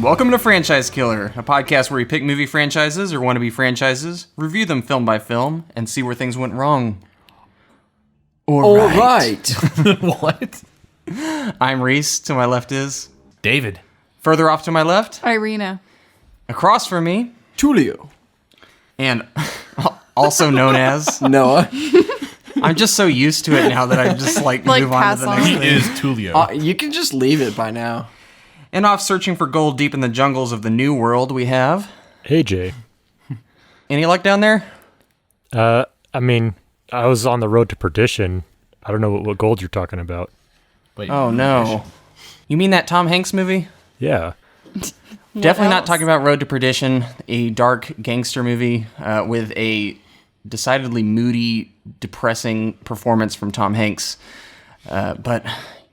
Welcome to Franchise Killer, a podcast where we pick movie franchises or wannabe franchises, review them film by film, and see where things went wrong. All right. What? I'm Reese. To my left is David. Further off to my left, Irina. across from me, Tulio. and also known as Noah. I'm just so used to it now that I just like move on to the next He thing. is Tulio. You can just leave it by now. And off searching for gold deep in the jungles of the new world, we have Hey, Jay. any luck down there? I mean, I was on the road to perdition. I don't know what gold you're talking about. Wait, Oh no. You mean that Tom Hanks movie? Yeah. Definitely not else? talking about Road to Perdition, a dark gangster movie with a decidedly moody, depressing performance from Tom Hanks. But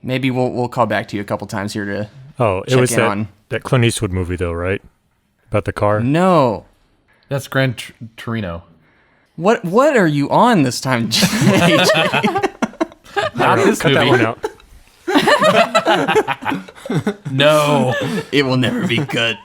maybe we'll call back to you a couple times here to Oh, it check was in on. that Clint Eastwood movie, though, right? About the car? No. That's Gran Torino. What are you on this time, AJ? Not this Cut that movie. one out. No. It will never be cut.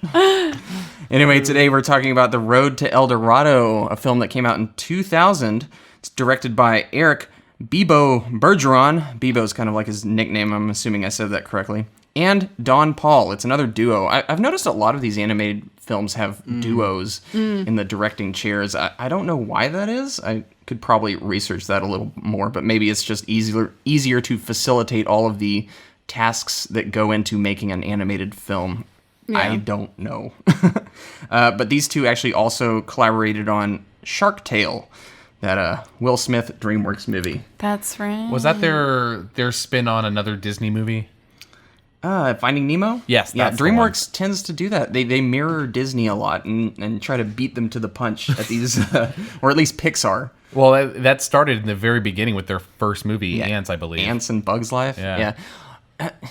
Anyway, today we're talking about The Road to El Dorado, a film that came out in 2000. It's directed by Eric Bebo Bergeron. Bebo's kind of like his nickname. I'm assuming I said that correctly. And Don Paul. It's another duo. I've noticed a lot of these animated films have duos in the directing chairs. I don't know why that is. I could probably research that a little more, but maybe it's just easier to facilitate all of the tasks that go into making an animated film. I don't know. But these two actually also collaborated on Shark Tale, that Will Smith Dreamworks movie. That's right. Was that their spin on another Disney movie? Finding Nemo? Yes, Yeah, that's the DreamWorks tends to do that. They mirror Disney a lot and try to beat them to the punch at these, or at least Pixar. Well, that started in the very beginning with their first movie, Yeah. Ants, I believe. Ants and Bugs Life. Yeah.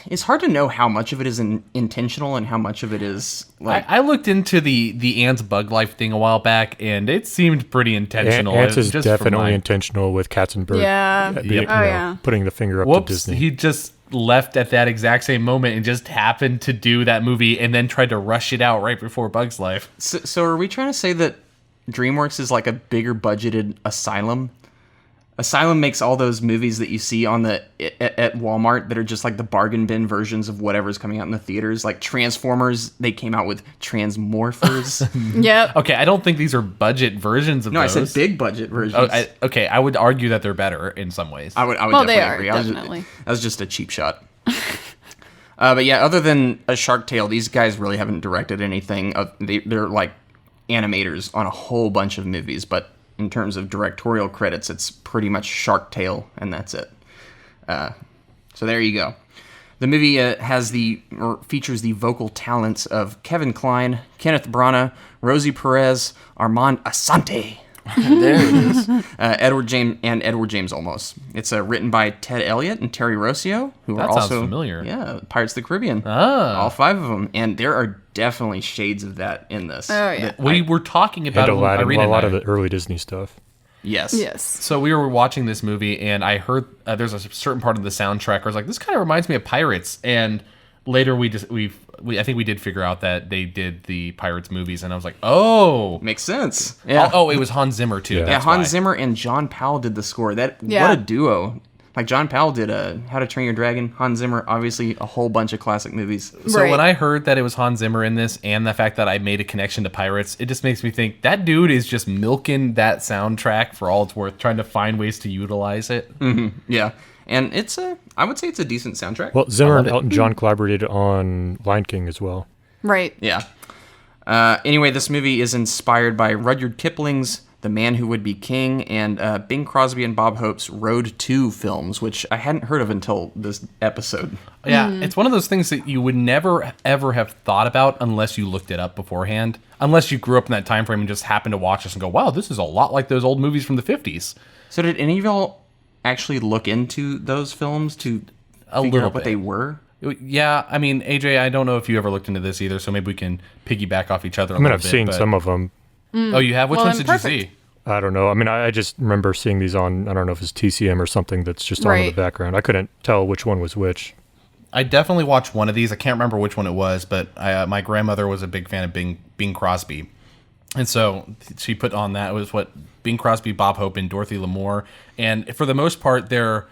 It's hard to know how much of it is intentional and how much of it is like. I looked into the Ants Bug Life thing a while back, and it seemed pretty intentional. Ants is just from definitely my- intentional with Katzenberg. Yeah. Yep. Putting the finger up Whoops, to Disney. he just left at that exact same moment and just happened to do that movie and then tried to rush it out right before Bug's Life. So are we trying to say that DreamWorks is like a bigger budgeted Asylum? Asylum makes all those movies that you see on at Walmart that are just like the bargain bin versions of whatever's coming out in the theaters. Like Transformers, they came out with Transmorphers. Yep. Okay, I don't think these are budget versions of No, those. I said big budget versions. I would argue that they're better in some ways. I would Well, definitely they are, agree. definitely. That was just a cheap shot. But yeah, other than a Shark Tale, these guys really haven't directed anything. They're like animators on a whole bunch of movies, but in terms of directorial credits, it's pretty much Shark Tale, and that's it. So there you go. The movie features the vocal talents of Kevin Kline, Kenneth Branagh, Rosie Perez, Armand Asante, There it is. Edward James Olmos. It's written by Ted Elliott and Terry Rossio, who That are sounds also familiar. Yeah, Pirates of the Caribbean. Ah. All 5 of them, and there are definitely shades of that in this. Oh, yeah. We were talking about and Aladdin, Irina a lot and of I. the early Disney stuff. Yes. Yes. So we were watching this movie, and I heard there's a certain part of the soundtrack where I was like, "This kind of reminds me of Pirates." And later, I think we did figure out that they did the Pirates movies, and I was like, "Oh, Makes sense. Yeah. oh, it was Hans Zimmer too." Yeah. Yeah, That's Hans why. Zimmer and John Powell did the score. What Yeah. a duo. Like John Powell did How to Train Your Dragon. Hans Zimmer, obviously a whole bunch of classic movies. So Right. when I heard that it was Hans Zimmer in this, and the fact that I made a connection to Pirates, it just makes me think that dude is just milking that soundtrack for all it's worth, trying to find ways to utilize it. Yeah. And I would say it's a decent soundtrack. Well, Zimmer love and it. Elton John collaborated on Lion King as well. Right. Yeah. Anyway, this movie is inspired by Rudyard Kipling's The Man Who Would Be King and Bing Crosby and Bob Hope's Road to films, which I hadn't heard of until this episode. Yeah, it's one of those things that you would never ever have thought about unless you looked it up beforehand. Unless you grew up in that time frame and just happened to watch this and go, "Wow, this is a lot like those old movies from the 50s." So did any of y'all actually look into those films to A figure little out what bit. they were? Yeah, I mean, AJ, I don't know if you ever looked into this either, so maybe we can piggyback off each other a I mean, little I've bit. seen but- some of them. Oh, you have? Which Well, ones then did you perfect. see? I don't know. I mean, I just remember seeing these on, I don't know if it's TCM or something that's just on in Right. the background. I couldn't tell which one was which. I definitely watched one of these. I can't remember which one it was, but my grandmother was a big fan of Bing Crosby. And so she put on that. It was what Bing Crosby, Bob Hope, and Dorothy Lamour. And for the most part, they're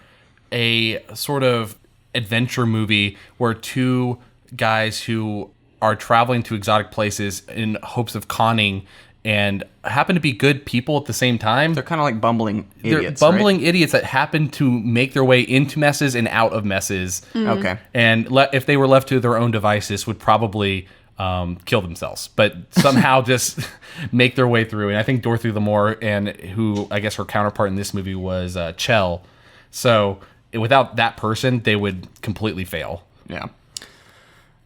a sort of adventure movie where two guys who are traveling to exotic places in hopes of conning and happen to be good people at the same time. They're kind of like bumbling idiots. They're bumbling idiots that happen to make their way into messes and out of messes. Okay. And if they were left to their own devices, would probably kill themselves, but somehow just make their way through. And I think Dorothy Lamour, and who I guess her counterpart in this movie was Chell. So without that person, they would completely fail. Yeah.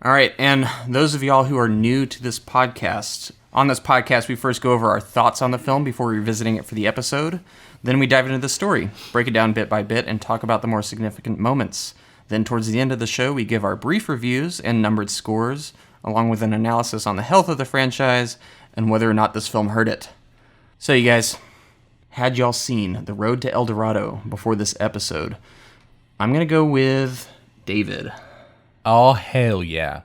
All right. And those of y'all who are new to this podcast, on this podcast, we first go over our thoughts on the film before revisiting it for the episode. Then we dive into the story, break it down bit by bit, and talk about the more significant moments. Then towards the end of the show, we give our brief reviews and numbered scores, along with an analysis on the health of the franchise and whether or not this film hurt it. So you guys, had y'all seen The Road to El Dorado before this episode? I'm going to go with David. Oh, hell yeah.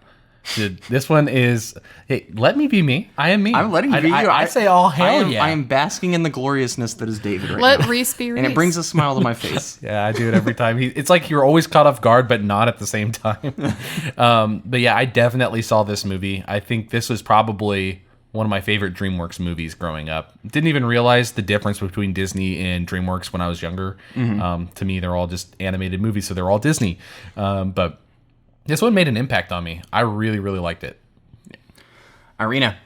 Dude, this one is... Hey, let me be me. I am me. I'm letting you be you. I say all hell yeah. I am basking in the gloriousness that is David right Let now. Reese be Reese. And it brings a smile to my face. Yeah, I do it every time. It's like you're always caught off guard, but not at the same time. But yeah, I definitely saw this movie. I think this was probably one of my favorite DreamWorks movies growing up. Didn't even realize the difference between Disney and DreamWorks when I was younger. To me, they're all just animated movies, so they're all Disney. But this one made an impact on me. I really, really liked it. Irina.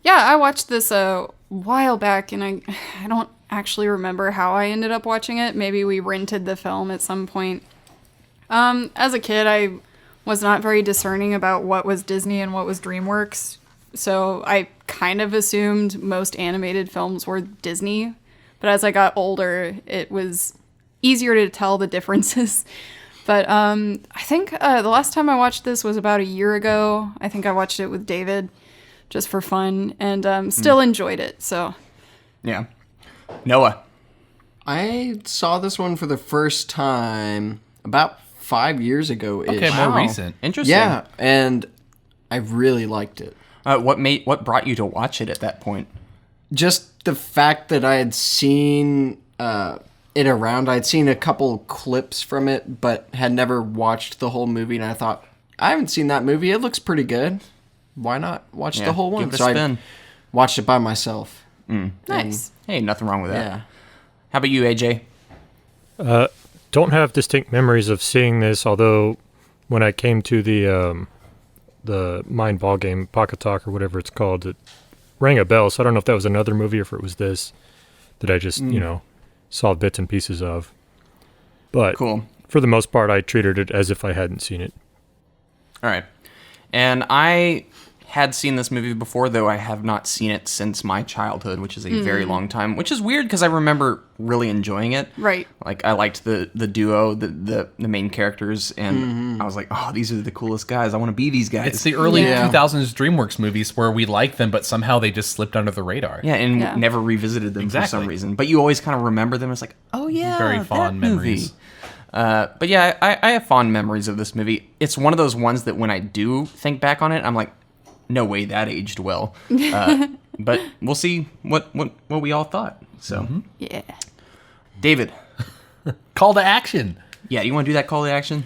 Yeah, I watched this a while back, and I don't actually remember how I ended up watching it. Maybe we rented the film at some point. As a kid, I was not very discerning about what was Disney and what was DreamWorks, so I kind of assumed most animated films were Disney. But as I got older, it was easier to tell the differences. But I think the last time I watched this was about a year ago. I think I watched it with David just for fun, and still enjoyed it. So, Yeah. Noah. I saw this one for the first time about 5 years ago. Okay, more recent. Interesting. Yeah, and I really liked it. What brought you to watch it at that point? Just the fact that I had seen it around. I'd seen a couple clips from it, but had never watched the whole movie, and I thought, I haven't seen that movie. It looks pretty good. Why not watch the whole one? Give it a spin. I watched it by myself. nice. Hey, nothing wrong with that. Yeah. How about you, AJ? Don't have distinct memories of seeing this, although when I came to the Mind Ball game, Pocket Talk or whatever it's called, it rang a bell. So I don't know if that was another movie or if it was this that I just, saw bits and pieces of. But Cool. for the most part, I treated it as if I hadn't seen it. All right. And I had seen this movie before, though I have not seen it since my childhood, which is a very long time, which is weird because I remember really enjoying it. Right. Like, I liked the duo, the main characters, and I was like, oh, these are the coolest guys. I want to be these guys. It's the early Yeah. 2000s DreamWorks movies where we liked them, but somehow they just slipped under the radar. Yeah, and Yeah. never revisited them for some Exactly. reason. But you always kind of remember them as like, oh yeah, Very that fond movie. memories. But yeah, I have fond memories of this movie. It's one of those ones that when I do think back on it, I'm like, no way that aged well. But we'll see what we all thought. So, Yeah. David, Call to action. yeah, you want to do that call to action?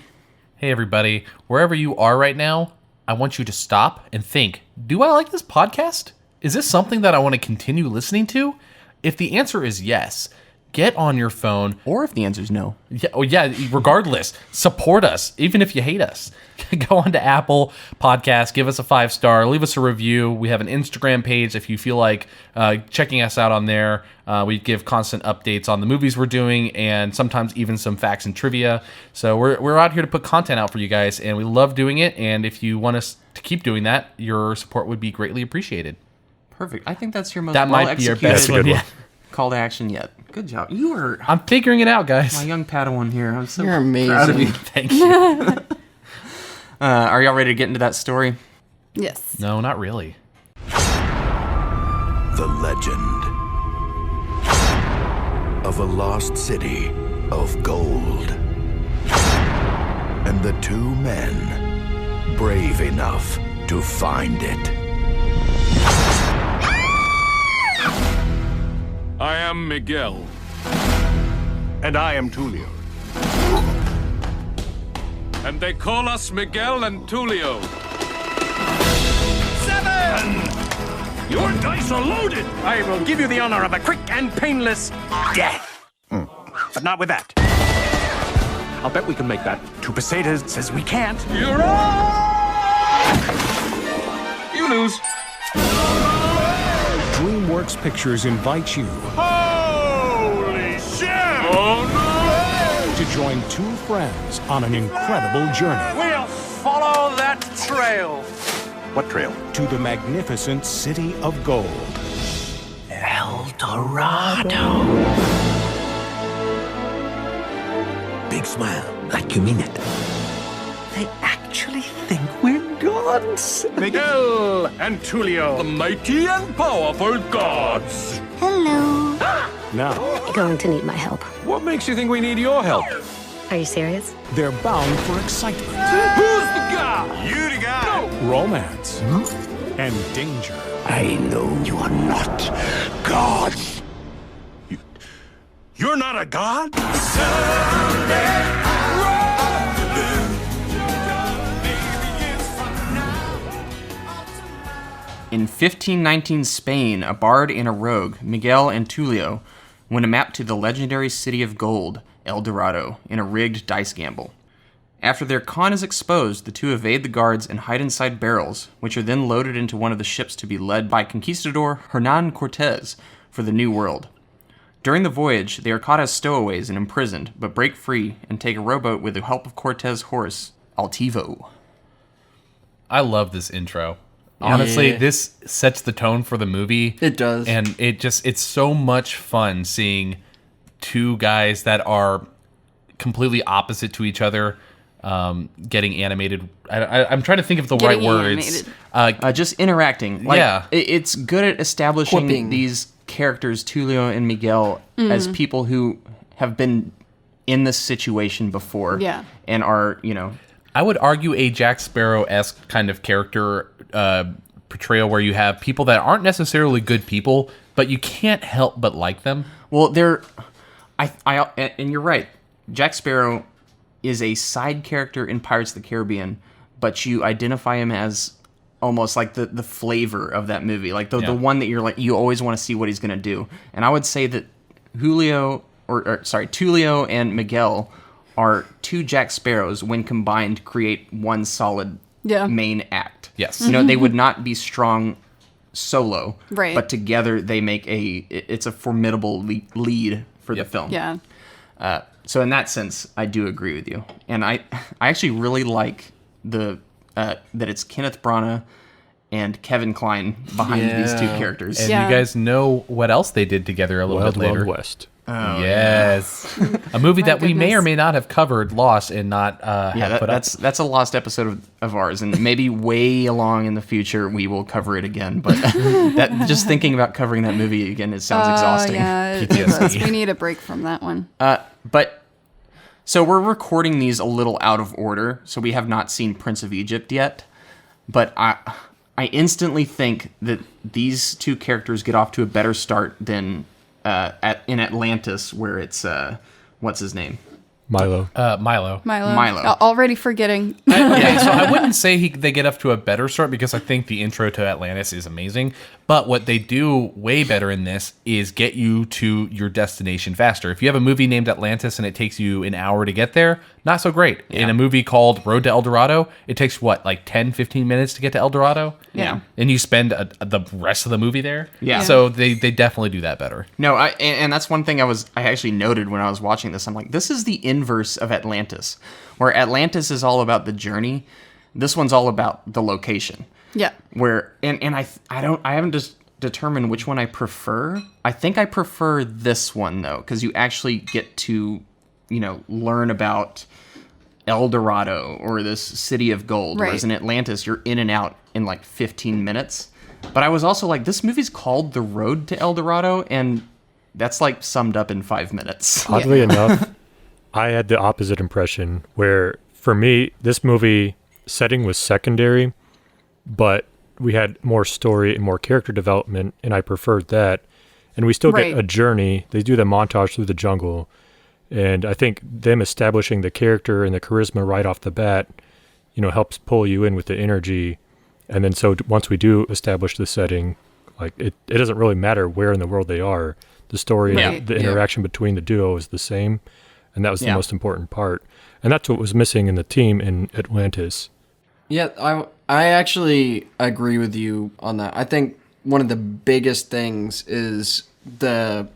Hey, everybody. Wherever you are right now, I want you to stop and think, do I like this podcast? Is this something that I want to continue listening to? If the answer is yes, get on your phone. Or if the answer is no. Yeah, regardless, support us, even if you hate us. Go on to Apple Podcasts, give us a 5-star, leave us a review. We have an Instagram page if you feel like checking us out on there. We give constant updates on the movies we're doing and sometimes even some facts and trivia. So we're out here to put content out for you guys, and we love doing it. And if you want us to keep doing that, your support would be greatly appreciated. Perfect. I think that's your most That might be your well-executed best That's a one. good Yeah. call to action yet. Good job. You are I'm figuring it out, my guys. young Padawan here. I'm so You're proud of amazing. you. Thank you. Are y'all ready to get into that story? Yes. No, not really. The legend of a lost city of gold. and the two men brave enough to find it. I am Miguel. And I am Tulio. And they call us Miguel and Tulio. 7! Your dice are loaded! I will give you the honor of a quick and painless death. But not with that. I'll bet we can make that. Two pesetas says we can't. You're on! You lose. Dreamworks Pictures invites you Holy shit! Oh no! to join two friends on an incredible journey We'll follow that trail. What trail? to the magnificent city of gold. El Dorado. Big smile, like you mean it. They actually think we're gods. Miguel and Tulio, the mighty and powerful gods. Hello. Now, You're going to need my help. What makes you think we need your help? Are you serious? they're bound for excitement, Who's the guy? You the guy! romance, and danger. I know you are not gods. You're not a god? In 1519 Spain, a bard and a rogue, Miguel and Tulio, win a map to the legendary city of gold, El Dorado, in a rigged dice gamble. After their con is exposed, the two evade the guards and hide inside barrels, which are then loaded into one of the ships to be led by conquistador Hernan Cortez for the New World. During the voyage, they are caught as stowaways and imprisoned, but break free and take a rowboat with the help of Cortez's horse, Altivo. I love this intro. Honestly, this sets the tone for the movie. It does. And it's so much fun seeing two guys that are completely opposite to each other getting animated. I'm trying to think of the right words. Just interacting. Like, Yeah. It's good at establishing Quipping. these characters, Tulio and Miguel, as people who have been in this situation before. Yeah. And are, I would argue a Jack Sparrow-esque kind of character portrayal where you have people that aren't necessarily good people, but you can't help but like them. well, and you're right. Jack Sparrow is a side character in Pirates of the Caribbean, but you identify him as almost like the flavor of that movie, like the one that you're like, you always want to see what he's going to do. And I would say that Tulio and Miguel are two Jack Sparrows when combined create one solid main act. Yes. They would not be strong solo, Right. but together they make it's a formidable lead for the film. Yeah. So in that sense, I do agree with you, and I actually really like that it's Kenneth Branagh and Kevin Kline behind these two characters. And you guys know what else they did together a little Wild bit later. Wild West. Yes. A movie that we may or may not have covered, lost, and not have put up. That's a lost episode of ours, and maybe way along in the future we will cover it again. But just thinking about covering that movie again, it sounds exhausting. Yeah, it does. We need a break from that one. But so we're recording these a little out of order, so we have not seen Prince of Egypt yet. But I instantly think that these two characters get off to a better start than in Atlantis, where it's what's his name? Milo. Milo. Already forgetting. Okay, so I wouldn't say they get up to a better start because I think the intro to Atlantis is amazing. But what they do way better in this is get you to your destination faster. If you have a movie named Atlantis and it takes you an hour to get there, not so great. Yeah. In a movie called Road to El Dorado, it takes like 10, 15 minutes to get to El Dorado? Yeah. And you spend the rest of the movie there? Yeah. So they definitely do that better. No, and that's one thing I actually noted when I was watching this. I'm like, this is the inverse of Atlantis, where Atlantis is all about the journey. This one's all about the location. Yeah. Where I haven't just determined which one I prefer. I think I prefer this one though, because you actually get to, learn about El Dorado or this city of gold. Right. Whereas in Atlantis, you're in and out in like 15 minutes. But I was also like, this movie's called The Road to El Dorado, and that's like summed up in 5 minutes. Oddly enough, I had the opposite impression where for me, this movie setting was secondary, but we had more story and more character development, and I preferred that. And we still get a journey. They do the montage through the jungle. And I think them establishing the character and the charisma right off the bat, helps pull you in with the energy. And then so once we do establish the setting, like it doesn't really matter where in the world they are. The story and the interaction between the duo is the same. And that was the most important part. And that's what was missing in the team in Atlantis. Yeah, I actually agree with you on that. I think one of the biggest things is the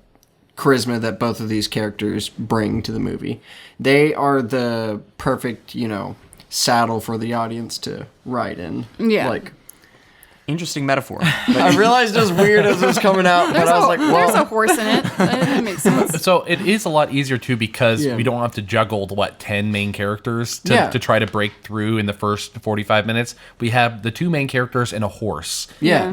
charisma that both of these characters bring to the movie. They are the perfect, saddle for the audience to ride in. Yeah. Interesting metaphor. I realized it was weird as it was coming out, but I was like, well. There's a horse in it. That makes sense. So it is a lot easier, too, because we don't have to juggle, 10 main characters to try to break through in the first 45 minutes. We have the 2 main characters and a horse. Yeah.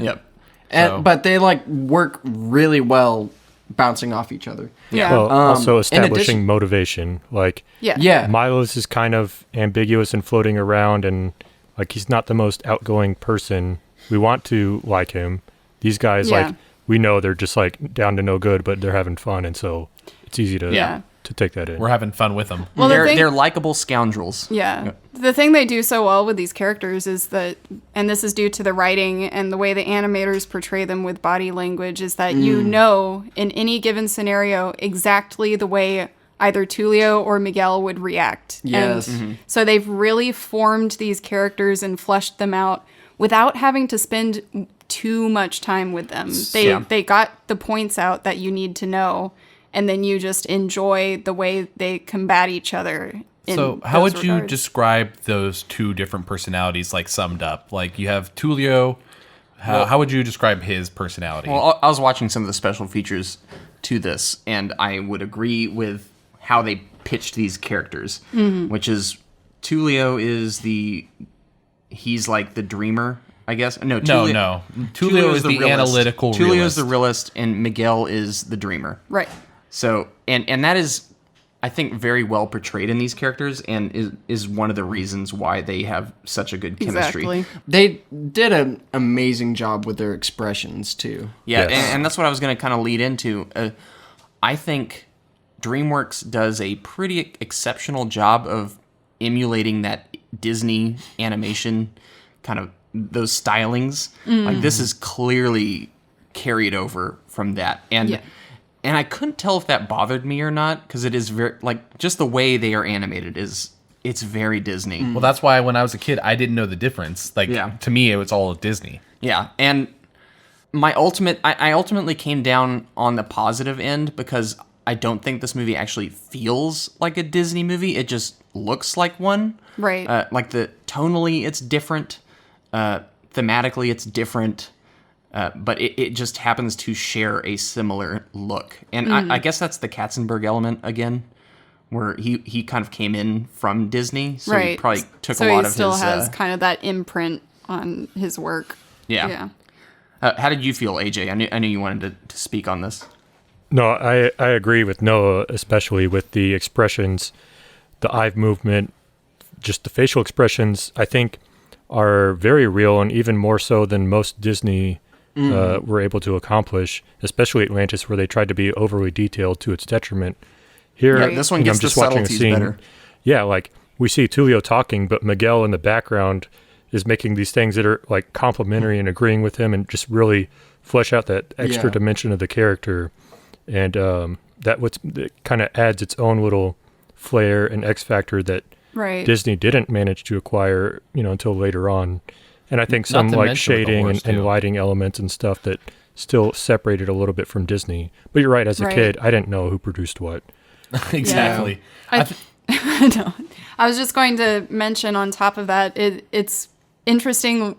Yep. But they work really well bouncing off each other. Yeah. Well, also establishing motivation. Milos is kind of ambiguous and floating around, and he's not the most outgoing person. We want to like him. These guys, we know they're just down to no good, but they're having fun, and so it's easy to take that in. We're having fun with them. Well, they're likable scoundrels. Yeah. The thing they do so well with these characters is that, and this is due to the writing and the way the animators portray them with body language, is that in any given scenario exactly the way either Tulio or Miguel would react. Yes. And so they've really formed these characters and fleshed them out without having to spend too much time with them. They got the points out that you need to know, and then you just enjoy the way they combat each other. So how would you describe those 2 different personalities, summed up? You have Tulio. How would you describe his personality? Well, I was watching some of the special features to this, and I would agree with how they pitched these characters, which is Tulio is he's the dreamer, I guess. No. Tulio is the analytical realist. Tulio is the realist, and Miguel is the dreamer. Right. So, and that is, I think, very well portrayed in these characters, and is one of the reasons why they have such a good chemistry. Exactly. They did an amazing job with their expressions, too. Yeah, and that's what I was going to kind of lead into. I think DreamWorks does a pretty exceptional job of emulating that Disney animation, kind of those stylings. This is clearly carried over from that. And I couldn't tell if that bothered me or not, because it is very, just the way they are animated it's very Disney. Well, that's why when I was a kid, I didn't know the difference. To me, it was all Disney. Yeah, and I ultimately came down on the positive end, because I don't think this movie actually feels like a Disney movie. It just looks like one. Right. Tonally, it's different. Thematically, it's different. But it just happens to share a similar look. And I guess that's the Katzenberg element again, where he kind of came in from Disney. So he probably took a lot of his... So he still has kind of that imprint on his work. Yeah. How did you feel, AJ? I knew you wanted to speak on this. No, I agree with Noah, especially with the expressions, the eye movement, just the facial expressions, I think are very real, and even more so than most Disney were able to accomplish, especially Atlantis, where they tried to be overly detailed to its detriment. Here, this one gets I'm just the watching a subtleties scene. better. Yeah, we see Tulio talking, but Miguel in the background is making these things that are complimentary and agreeing with him, and just really flesh out that extra dimension of the character. And that kind of adds its own little flair and X factor that Disney didn't manage to acquire, until later on. And I think some shading and lighting elements and stuff that still separated a little bit from Disney. But you're right, as a kid, I didn't know who produced what. Exactly. No, I was just going to mention on top of that, it's interesting.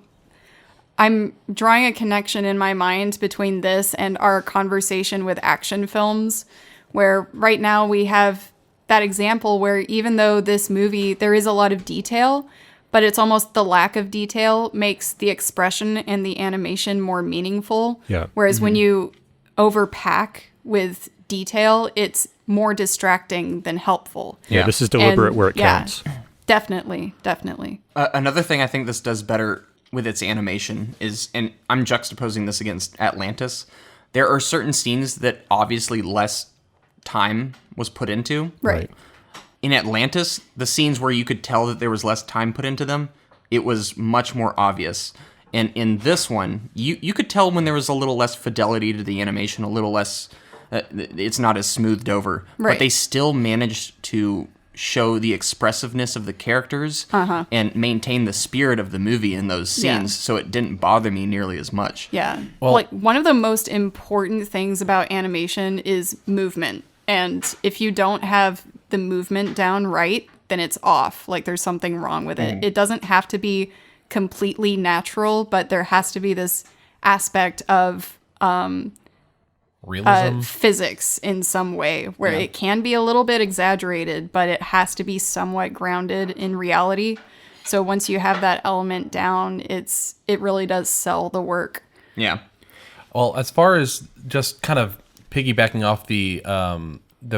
I'm drawing a connection in my mind between this and our conversation with action films, where right now we have that example where even though this movie, there is a lot of detail, but it's almost the lack of detail makes the expression and the animation more meaningful. Yeah. Whereas when you overpack with detail, it's more distracting than helpful. Yeah, this is deliberate where it counts. Definitely. Another thing I think this does better with its animation is, and I'm juxtaposing this against Atlantis, there are certain scenes that obviously less time was put into. Right. In Atlantis, the scenes where you could tell that there was less time put into them, it was much more obvious. And in this one, you could tell when there was a little less fidelity to the animation, a little less, it's not as smoothed over. Right. But they still managed to show the expressiveness of the characters and maintain the spirit of the movie in those scenes, so it didn't bother me nearly as much. Yeah. Well, like, one of the most important things about animation is movement. And if you don't have the movement down right, then it's off. Like, there's something wrong with it. It doesn't have to be completely natural, but there has to be this aspect of Realism. physics in some way where it can be a little bit exaggerated, but it has to be somewhat grounded in reality. So once you have that element down, it really does sell the work. Yeah. Well, as far as just kind of piggybacking off the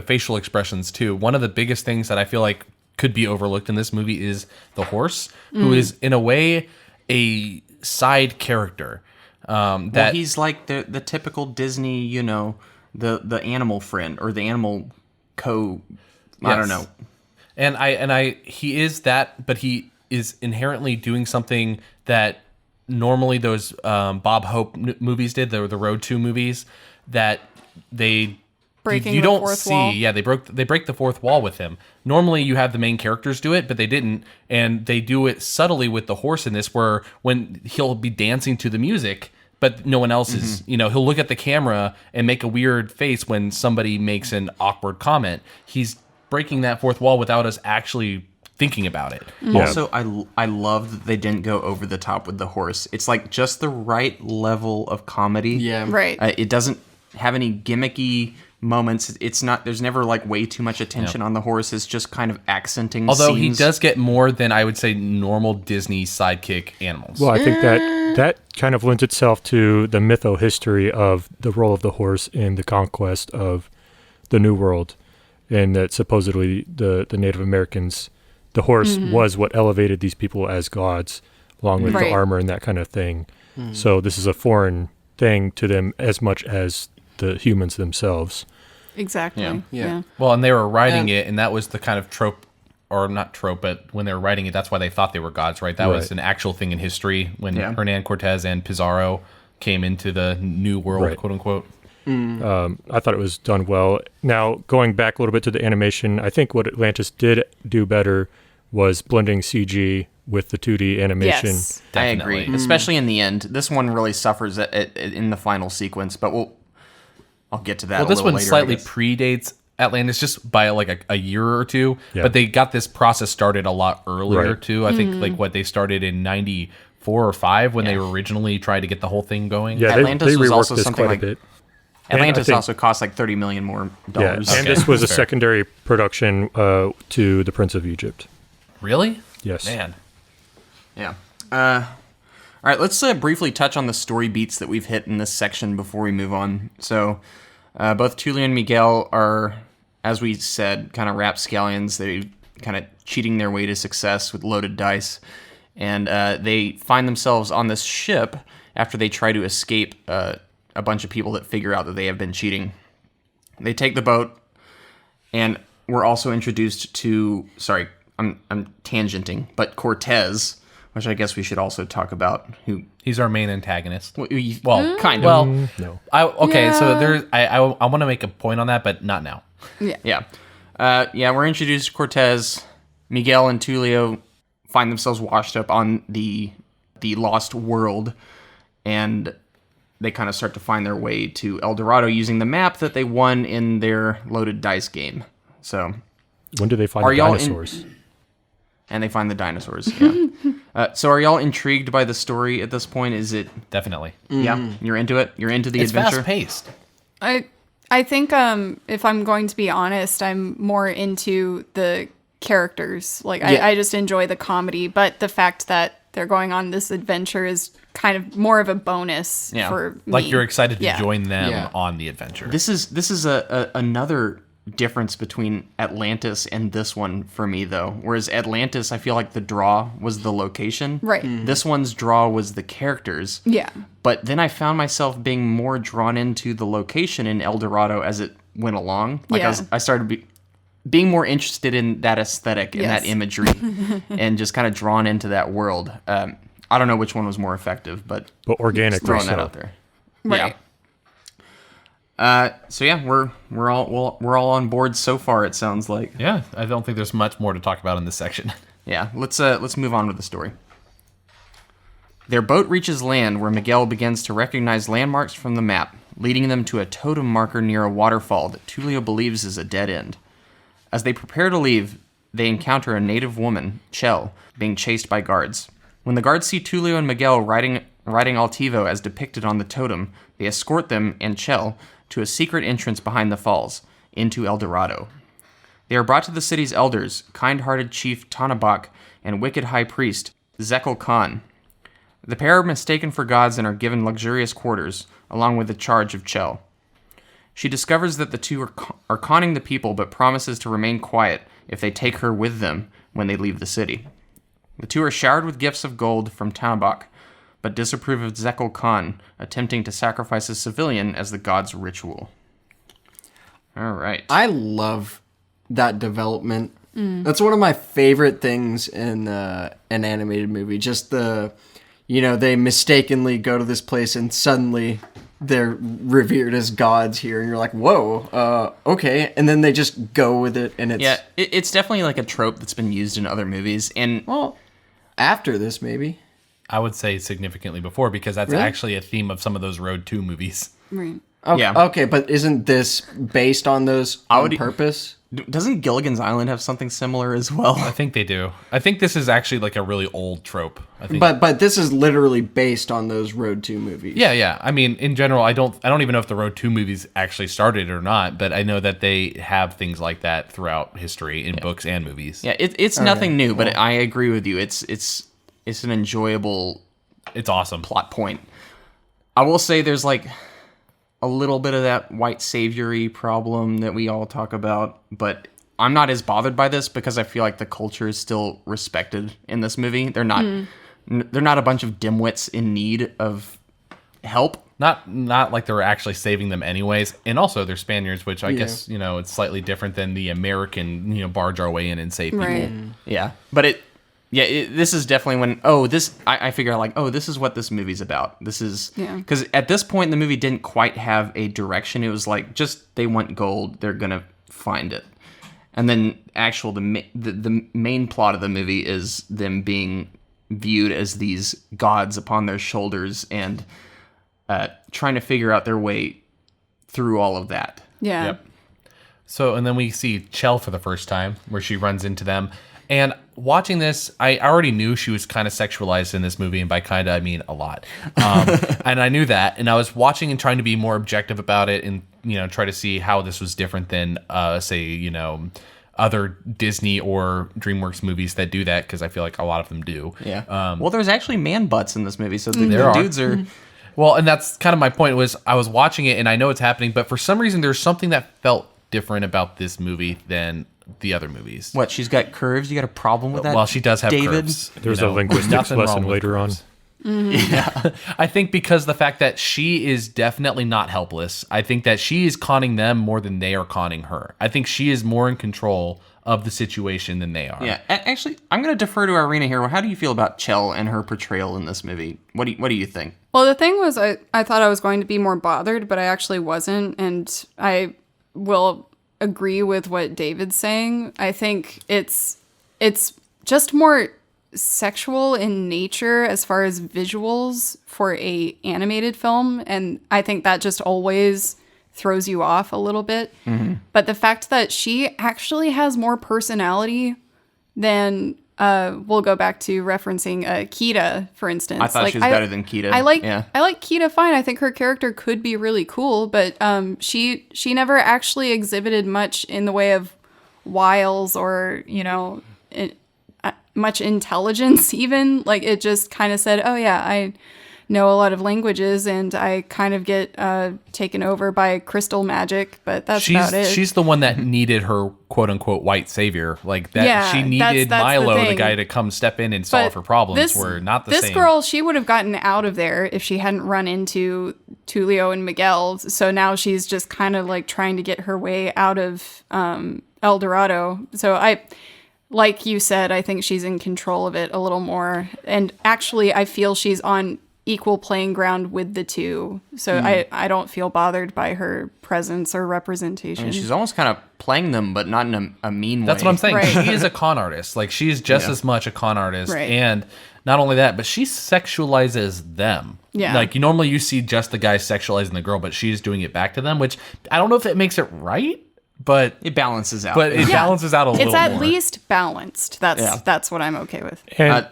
facial expressions too, one of the biggest things that I feel like could be overlooked in this movie is the horse, who is in a way a side character. That he's like the typical Disney, the animal friend or the animal I don't know. And he is that, but he is inherently doing something that normally those Bob Hope movies did, the Road 2 movies, that they Breaking you the don't fourth see. wall. Yeah, they break the fourth wall with him. Normally you have the main characters do it, but they didn't, and they do it subtly with the horse in this, where when he'll be dancing to the music, but no one else is, he'll look at the camera and make a weird face when somebody makes an awkward comment. He's breaking that fourth wall without us actually thinking about it. Also, I love that they didn't go over the top with the horse. It's like just the right level of comedy. Yeah. Right. It doesn't have any gimmicky moments. It's not. There's never like way too much attention on the horse. It's just kind of accenting. Although scenes. he does get more than, I would say, normal Disney sidekick animals. Well, I think that kind of lends itself to the mytho-history of the role of the horse in the conquest of the New World, and that supposedly the Native Americans, the horse was what elevated these people as gods, along with the armor and that kind of thing. So this is a foreign thing to them as much as the humans themselves. Exactly. Yeah. Well, and they were writing it, and that was the kind of trope, or not trope, but when they were writing it, that's why they thought they were gods, right? That was an actual thing in history when Hernan Cortez and Pizarro came into the New World, quote unquote. I thought it was done well. Now, going back a little bit to the animation, I think what Atlantis did do better was blending CG with the 2D animation. Yes. I Definitely. agree, especially in the end. This one really suffers in the final sequence, but I'll get to that. Well, this a little one later, slightly I guess. predates Atlantis just by like a year or two, Yeah. but they got this process started a lot earlier Right. too. I think like what they started in 94 or 5 when they originally tried to get the whole thing going. Yeah, Atlantis they was reworked also this something quite like a bit. Atlantis think- also cost like $30 million more. Yeah, dollars. and this was a secondary production to The Prince of Egypt. Really? Yes. Man. Yeah. All right, let's briefly touch on the story beats that we've hit in this section before we move on. So, both Tulio and Miguel are, as we said, kind of rapscallions. They kind of cheating their way to success with loaded dice. And they find themselves on this ship after they try to escape a bunch of people that figure out that they have been cheating. They take the boat, and we're also introduced to, sorry, I'm tangenting, but Cortez, which I guess we should also talk about. Who He's our main antagonist. well, kind of. Well, No. So there's I want to make a point on that, but not now. Yeah. We're introduced to Cortez. Miguel and Tulio find themselves washed up on the lost world, and they kind of start to find their way to El Dorado using the map that they won in their loaded dice game. So, When do they find Are the y'all dinosaurs? and they find the dinosaurs. Yeah. So are y'all intrigued by the story at this point? Is it? Definitely. Yeah, you're into it. You're into the It's adventure. fast paced. I think if I'm going to be honest, I'm more into the characters. Like I just enjoy the comedy, but the fact that they're going on this adventure is kind of more of a bonus for me. Like you're excited to Yeah. join them Yeah. on the adventure. This is another difference between Atlantis and this one for me, though. Whereas Atlantis, I feel like the draw was the location. Right. This one's draw was the characters. Yeah. But then I found myself being more drawn into the location in El Dorado as it went along. Like I started being more interested in that aesthetic and that imagery and just kind of drawn into that world. I don't know which one was more effective, but organically throwing that so. out there. Right. Yeah. So yeah, we're all on board so far. It sounds like. Yeah, I don't think there's much more to talk about in this section. Yeah, let's move on with the story. Their boat reaches land where Miguel begins to recognize landmarks from the map, leading them to a totem marker near a waterfall that Tulio believes is a dead end. As they prepare to leave, they encounter a native woman, Chell, being chased by guards. When the guards see Tulio and Miguel riding Altivo as depicted on the totem, they escort them and Chell to a secret entrance behind the falls, into El Dorado. They are brought to the city's elders, kind-hearted Chief Tanabak and wicked High Priest Zekkel Khan. The pair are mistaken for gods and are given luxurious quarters, along with the charge of Chell. She discovers that the two are conning the people, but promises to remain quiet if they take her with them when they leave the city. The two are showered with gifts of gold from Tanabak, but disapprove of Zekkel Khan attempting to sacrifice a civilian as the god's ritual. All right. I love that development. That's one of my favorite things in an animated movie. Just they mistakenly go to this place and suddenly they're revered as gods here, and you're like, whoa, okay. And then they just go with it, and it's... Yeah, it's definitely like a trope that's been used in other movies, and... Well, after this, maybe. I would say significantly before, because that's actually a theme of some of those Road 2 movies. Right. Okay, Yeah. Okay, but isn't this based on those on purpose? Doesn't Gilligan's Island have something similar as well? I think they do. I think this is actually like a really old trope. I think. But this is literally based on those Road 2 movies. Yeah. I mean, in general, I don't even know if the Road 2 movies actually started or not, but I know that they have things like that throughout history in books and movies. Yeah, it's nothing new, but I agree with you. It's an enjoyable... It's awesome. Plot point. I will say there's like a little bit of that white savior-y problem that we all talk about, but I'm not as bothered by this because I feel like the culture is still respected in this movie. They're not a bunch of dimwits in need of help. Not like they're actually saving them anyways. And also they're Spaniards, which I guess, it's slightly different than the American, barge our way in and save people. Right. Yeah. But this is definitely when, I figure out like, this is what this movie's about. This is, because at this point the movie didn't quite have a direction. It was like, just, they want gold, they're going to find it. And then the main plot of the movie is them being viewed as these gods upon their shoulders and trying to figure out their way through all of that. Yeah. Yep. So, and then we see Chell for the first time, where she runs into them. And watching this, I already knew she was kind of sexualized in this movie, and by kind of, I mean a lot. And I knew that, and I was watching and trying to be more objective about it and, try to see how this was different than, say, other Disney or DreamWorks movies that do that, because I feel like a lot of them do. Yeah. Well, there's actually man butts in this movie, so the dudes are... Well, and that's kind of my point, was I was watching it, and I know it's happening, but for some reason, there's something that felt different about this movie than the other movies. What, she's got curves? You got a problem with that? Well, she does have David? curves. There's a linguistics lesson later on. Yeah. I think because the fact that she is definitely not helpless. I think that she is conning them more than they are conning her. I think she is more in control of the situation than they are. Yeah. Actually, I'm going to defer to Irina here. How do you feel about Chell and her portrayal in this movie? What do you think? Well, the thing was, I thought I was going to be more bothered, but I actually wasn't, and I will agree with what David's saying. I think it's just more sexual in nature as far as visuals for a animated film, and I think that just always throws you off a little bit. Mm-hmm. But the fact that she actually has more personality than we'll go back to referencing Kita, for instance. I thought she was better than Kita. I like Kita fine. I think her character could be really cool, but she never actually exhibited much in the way of wiles or much intelligence. Even like it just kind of said, "Oh yeah, know a lot of languages, and I kind of get taken over by crystal magic, but that's about it. She's the one that needed her quote unquote white savior. Like that, Yeah, she needed that's Milo, the the thing. guy, to come step in and solve But her problems. Were not the this same. girl, she would have gotten out of there if she hadn't run into Tulio and Miguel. So now she's just kind of like trying to get her way out of El Dorado. So like you said, I think she's in control of it a little more. And actually, I feel she's on equal playing ground with the two. So I don't feel bothered by her presence or representation. I mean, she's almost kind of playing them, but not in a mean way. That's what I'm saying. Right. She is a con artist. Like, she's just as much a con artist. Right. And not only that, but she sexualizes them. Yeah. Like, normally you see just the guy sexualizing the girl, but she's doing it back to them, which I don't know if it makes it right, but It balances out. it balances out a little It's more. at least balanced. That's what I'm okay with. And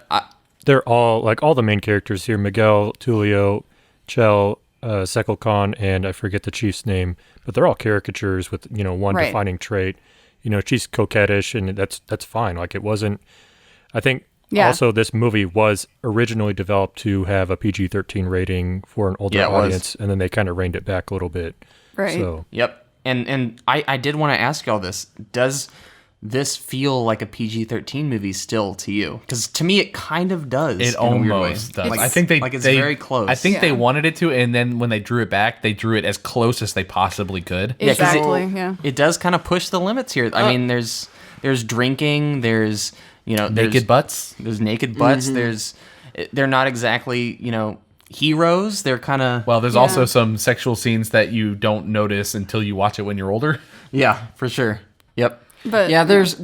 they're all, like, all the main characters here, Miguel, Tulio, Chell, Zekkel Khan, and I forget the chief's name, but they're all caricatures with, one Right. defining trait. She's coquettish, and that's fine. Like, it wasn't, I think, also this movie was originally developed to have a PG-13 rating for an older audience, and then they kind of reined it back a little bit. Right. So, Yep. And I did want to ask y'all this. Does this feel like a PG-13 movie still to you? Because to me, it kind of does. It in a weird way. almost does. Like, I think it's very close. I think they Yeah. wanted it to, and then when they drew it back, they drew it as close as they possibly could. Yeah, 'cause Exactly. Yeah. it does kind of push the limits here. I mean, there's drinking. There's Naked butts. There's naked butts. They're not exactly heroes. They're kind of Well, there's also some sexual scenes that you don't notice until you watch it when you're older. yeah, for sure. Yep. But Yeah, this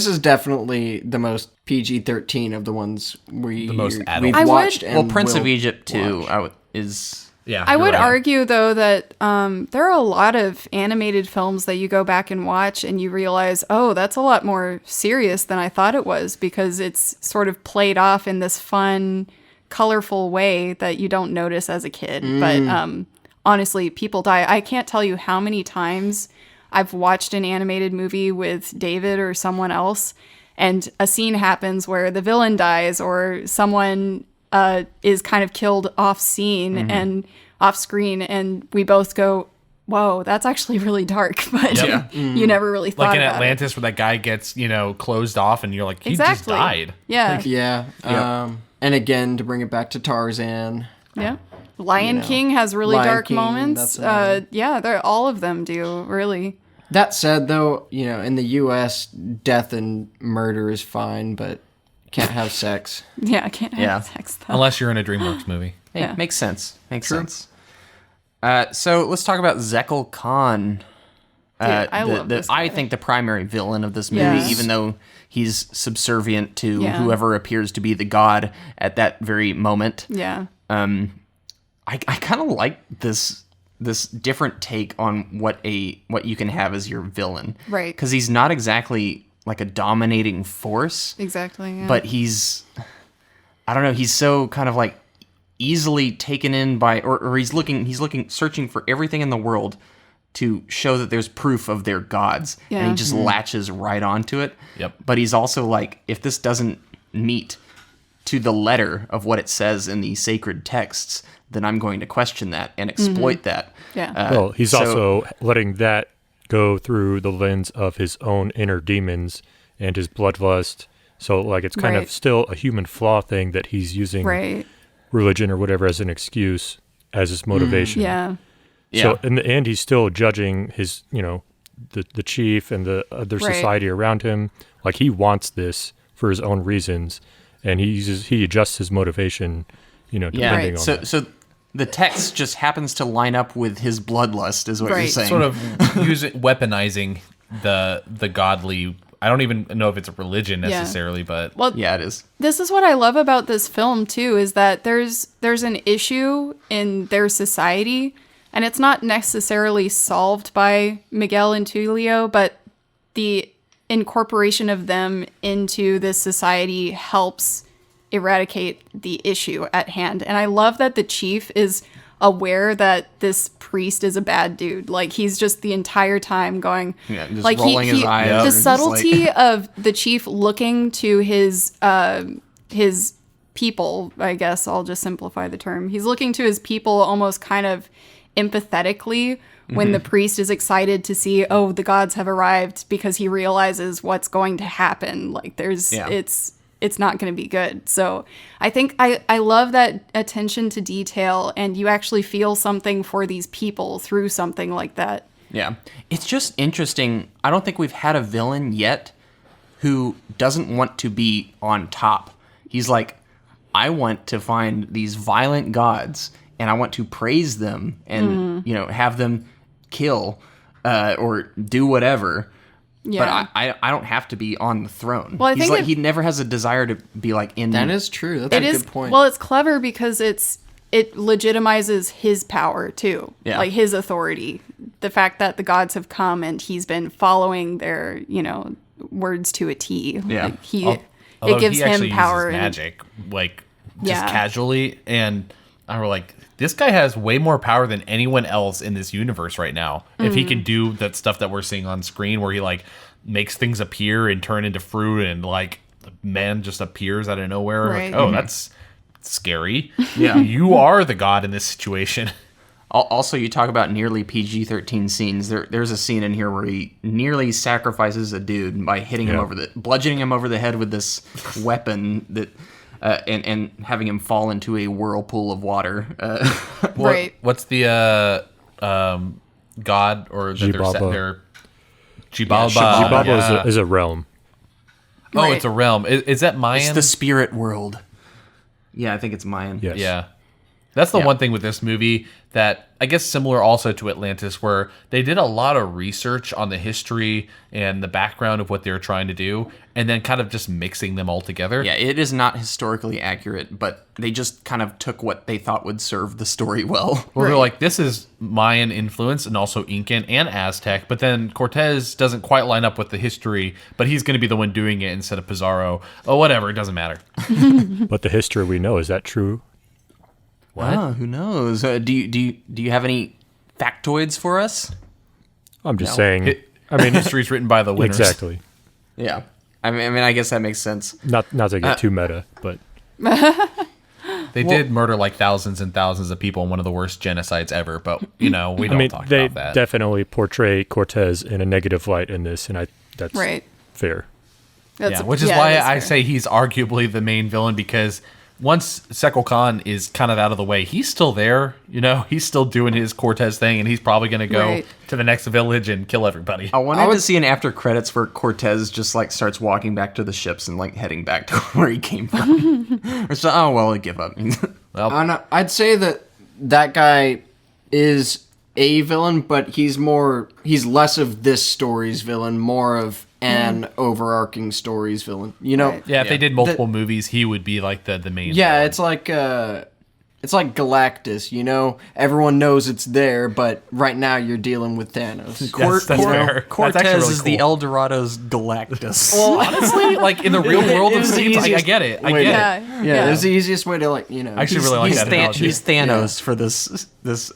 is definitely the most PG-13 of the ones The most adult. we've I would- watched. And Well, Prince of will Egypt too. watch. Is Yeah, I you're would right. argue, though, that there are a lot of animated films that you go back and watch and you realize, oh, that's a lot more serious than I thought it was, because it's sort of played off in this fun, colorful way that you don't notice as a kid. But honestly, people die. I can't tell you how many times I've watched an animated movie with David or someone else, and a scene happens where the villain dies or someone is kind of killed off scene and off screen, and we both go, whoa, that's actually really dark, but you never really thought Like in about Atlantis, where that guy gets, closed off, and you're like, he just Exactly. died. it. Yeah. Yeah. And again, to bring it back to Tarzan. Yeah. Lion King has really Lion dark King, moments. that's another. They're all of them do, really. That said, though, in the U.S., death and murder is fine, but can't have sex. Yeah, I can't have Yeah. sex though. Unless you're in a DreamWorks movie. Hey, Yeah. makes sense. Makes sense. So let's talk about Zekkel Khan. I love this guy. I think the primary villain of this movie, Yes. even though he's subservient to Yeah. whoever appears to be the god at that very moment. Yeah. I kind of like this different take on what you can have as your villain. Right. Because he's not exactly like a dominating force. Exactly. Yeah. But I don't know, he's so kind of like easily taken in by, or he's searching for everything in the world to show that there's proof of their gods. And Yeah. he just latches right onto it. Yep. But he's also like, if this doesn't meet to the letter of what it says in the sacred texts, then I'm going to question that and exploit that. Yeah. well, he's so- also letting that go through the lens of his own inner demons and his bloodlust. So, like, it's kind Right. of still a human flaw thing that he's using right. religion or whatever as an excuse as his motivation. Yeah. So in the end, he's still judging his, the chief and the other Right. society around him. Like, he wants this for his own reasons, and he adjusts his motivation, depending Yeah. on So that. so the text just happens to line up with his bloodlust, is what you're Right. saying. Sort of weaponizing the godly. I don't even know if it's a religion necessarily, but Well, Yeah, it is. this is what I love about this film too, is that there's an issue in their society, and it's not necessarily solved by Miguel and Tulio, but the incorporation of them into this society helps eradicate the issue at hand. And I love that the chief is aware that this priest is a bad dude. Like, he's just the entire time going, Yeah, just like rolling his eyes. the or just subtlety like- of the chief looking to his people, I guess I'll just simplify the term. He's looking to his people almost kind of empathetically when the priest is excited to see, oh, the gods have arrived, because he realizes what's going to happen. Like it's not going to be good. So I think I love that attention to detail, and you actually feel something for these people through something like that. Yeah. It's just interesting. I don't think we've had a villain yet who doesn't want to be on top. He's like, I want to find these violent gods and I want to praise them and, have them kill or do whatever. Yeah. But I don't have to be on the throne. Well, I He's think like, he never has a desire to be like in. That is true. That's a good point. Well, it's clever because it legitimizes his power too. Yeah. Like his authority. The fact that the gods have come and he's been following their, words to a T. Yeah. Like it gives he actually him power uses and magic, like just Yeah. casually, and I was like, this guy has way more power than anyone else in this universe right now. If he can do that stuff that we're seeing on screen, where he like makes things appear and turn into fruit, and like the man just appears out of nowhere, Right. like, oh, that's scary. Yeah. You are the god in this situation. Also, you talk about nearly PG-13 scenes. There's a scene in here where he nearly sacrifices a dude by hitting him bludgeoning him over the head with this weapon that, and having him fall into a whirlpool of water. right. What's the god or that they're set there? Jibalba. Jibalba is a realm. Oh, Right. it's a realm. Is that Mayan? It's the spirit world. Yeah, I think it's Mayan. Yes. Yeah. That's the Yeah. one thing with this movie that I guess similar also to Atlantis, where they did a lot of research on the history and the background of what they were trying to do, and then kind of just mixing them all together. Yeah, it is not historically accurate, but they just kind of took what they thought would serve the story well. Well, they're Right. like, this is Mayan influence and also Incan and Aztec, but then Cortez doesn't quite line up with the history, but he's going to be the one doing it instead of Pizarro. Oh, whatever, it doesn't matter. But the history we know, is that true? What? Ah, who knows? Do you have any factoids for us? I'm just saying. I mean, history's written by the winners. Exactly. Yeah, I mean, I guess that makes sense. Not to get too meta, but They did murder like thousands and thousands of people in one of the worst genocides ever, but, we don't talk they about that. definitely portray Cortez in a negative light in this, and that's Right. fair. That's Which is why that's I fair. say he's arguably the main villain, because once Zekkel Khan is kind of out of the way, he's still there. He's still doing his Cortez thing, and he's probably going to go Right. to the next village and kill everybody. I wanted to see an after credits where Cortez just like starts walking back to the ships and like heading back to where he came from. Or so, oh well, I give up. I'd say that guy is a villain, but he's less of this story's villain, more of an overarching story's villain. Right. Yeah, if they did multiple movies, he would be like the main Yeah, villain. it's like Galactus, everyone knows it's there, but right now you're dealing with Thanos. That's fair. Cortez That's actually really is the cool. El Dorado's Galactus. Well, honestly, like in the real world of It was the scenes, I easiest get it. I way get to- it. Yeah, it's the easiest way to I actually really like he's, that analogy. he's Thanos for this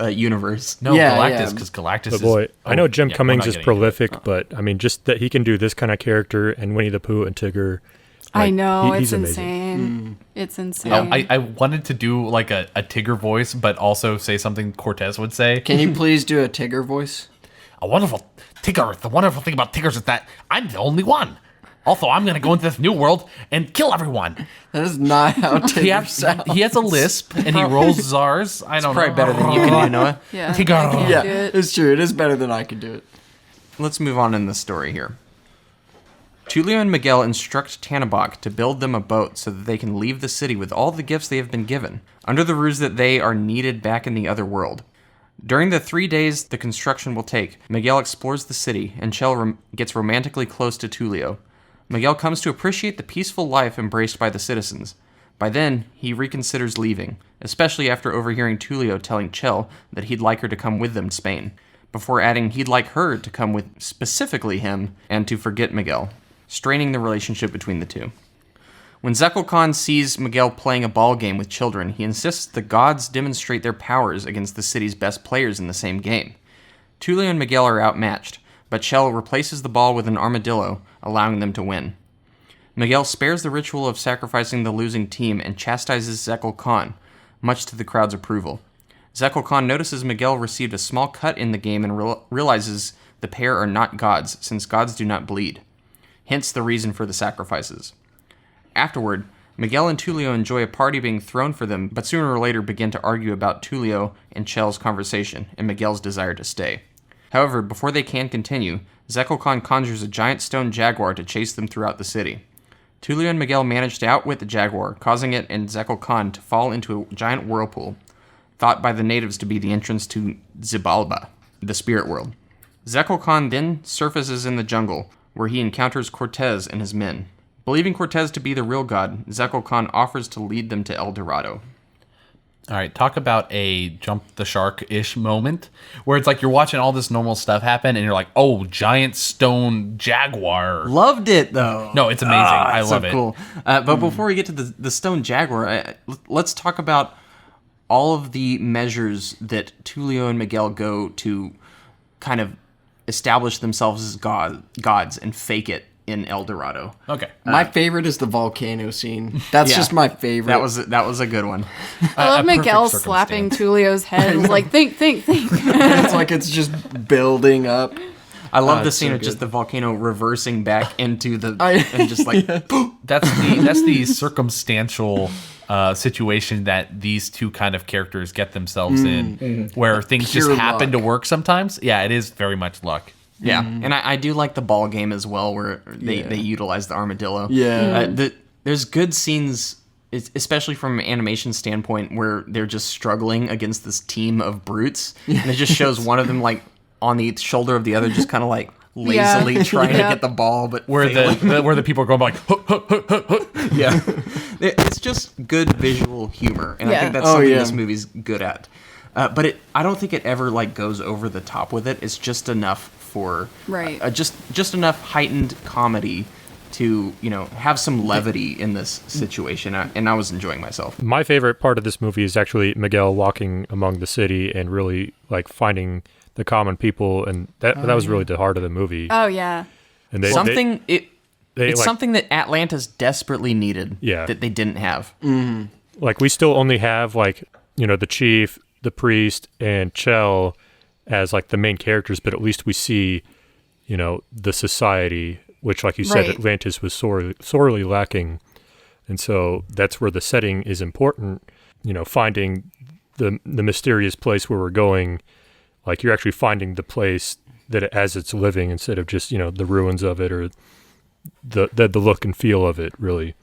universe. No, Yeah, Galactus, yeah. because Galactus But is... boy, I know Jim yeah, we're Cummings not is getting into it. prolific, but I mean, just that he can do this kind of character and Winnie the Pooh and Tigger. I like, know, he's it's amazing. insane. It's insane. I wanted to do like a Tigger voice, but also say something Cortez would say. Can you please do a Tigger voice? A wonderful Tigger. The wonderful thing about Tiggers is that I'm the only one. Also, I'm going to go into this new world and kill everyone. That is not how Tigger sounds. He has a lisp and he rolls his R's. I don't know. Probably better than you can do, Noah. yeah. Tigger. I can't Yeah, do it. it's true. It is better than I can do it. Let's move on in the story here. Tulio and Miguel instruct Tannenbach to build them a boat so that they can leave the city with all the gifts they have been given, under the ruse that they are needed back in the other world. During the 3 days the construction will take, Miguel explores the city, and Chell gets romantically close to Tulio. Miguel comes to appreciate the peaceful life embraced by the citizens. By then, he reconsiders leaving, especially after overhearing Tulio telling Chell that he'd like her to come with them to Spain, before adding he'd like her to come with specifically him and to forget Miguel, straining the relationship between the two. When Zekkel Khan sees Miguel playing a ball game with children, he insists the gods demonstrate their powers against the city's best players in the same game. Tulio and Miguel are outmatched, but Chell replaces the ball with an armadillo, allowing them to win. Miguel spares the ritual of sacrificing the losing team and chastises Zekkel Khan, much to the crowd's approval. Zekkel Khan notices Miguel received a small cut in the game and realizes the pair are not gods, since gods do not bleed. Hence the reason for the sacrifices. Afterward, Miguel and Tulio enjoy a party being thrown for them, but sooner or later begin to argue about Tulio and Chell's conversation and Miguel's desire to stay. However, before they can continue, Zekkel Khan conjures a giant stone jaguar to chase them throughout the city. Tulio and Miguel manage to outwit the jaguar, causing it and Zekkel Khan to fall into a giant whirlpool, thought by the natives to be the entrance to Xibalba, the spirit world. Zekkel Khan then surfaces in the jungle, where he encounters Cortez and his men. Believing Cortez to be the real god, Zekkel Khan offers to lead them to El Dorado. All right, talk about a jump the shark-ish moment where it's like you're watching all this normal stuff happen and you're like, oh, giant stone jaguar. Loved it, though. No, it's amazing. I love it. Cool. But before we get to the stone jaguar, let's talk about all of the measures that Tulio and Miguel go to kind of establish themselves as gods and fake it in El Dorado. Okay. My favorite is the volcano scene. That's just my favorite. That was a good one. I love Miguel slapping Tulio's head. It's like, think. It's like it's just building up. I love the scene of just the volcano reversing back into the and just like that's the circumstantial situation that these two kind of characters get themselves in, where things Pure just happen luck. to work sometimes. Yeah, it is very much luck. Yeah, and I do like the ball game as well, where they utilize the armadillo. Yeah. There's good scenes, especially from an animation standpoint, where they're just struggling against this team of brutes, and it just shows one of them like on the shoulder of the other, just kind of like lazily trying to get the ball, but where the people are going like, huh, huh, huh, huh, huh. Yeah, it's just good visual humor, and I think that's something this movie's good at. But I don't think it ever like goes over the top with it. It's just enough for just enough heightened comedy to have some levity in this situation, and I was enjoying myself. My favorite part of this movie is actually Miguel walking among the city and really like finding the common people, and that was really the heart of the movie. Oh yeah, and it's something that Atlantis desperately needed. Yeah. That they didn't have. Mm-hmm. Like we still only have like the chief, the priest, and Chell as like the main characters, but at least we see the society, which like you said, Atlantis was sorely lacking, and so that's where the setting is important. Finding the mysterious place where we're going, like you're actually finding the place that as it's living instead of just the ruins of it or the look and feel of it, really.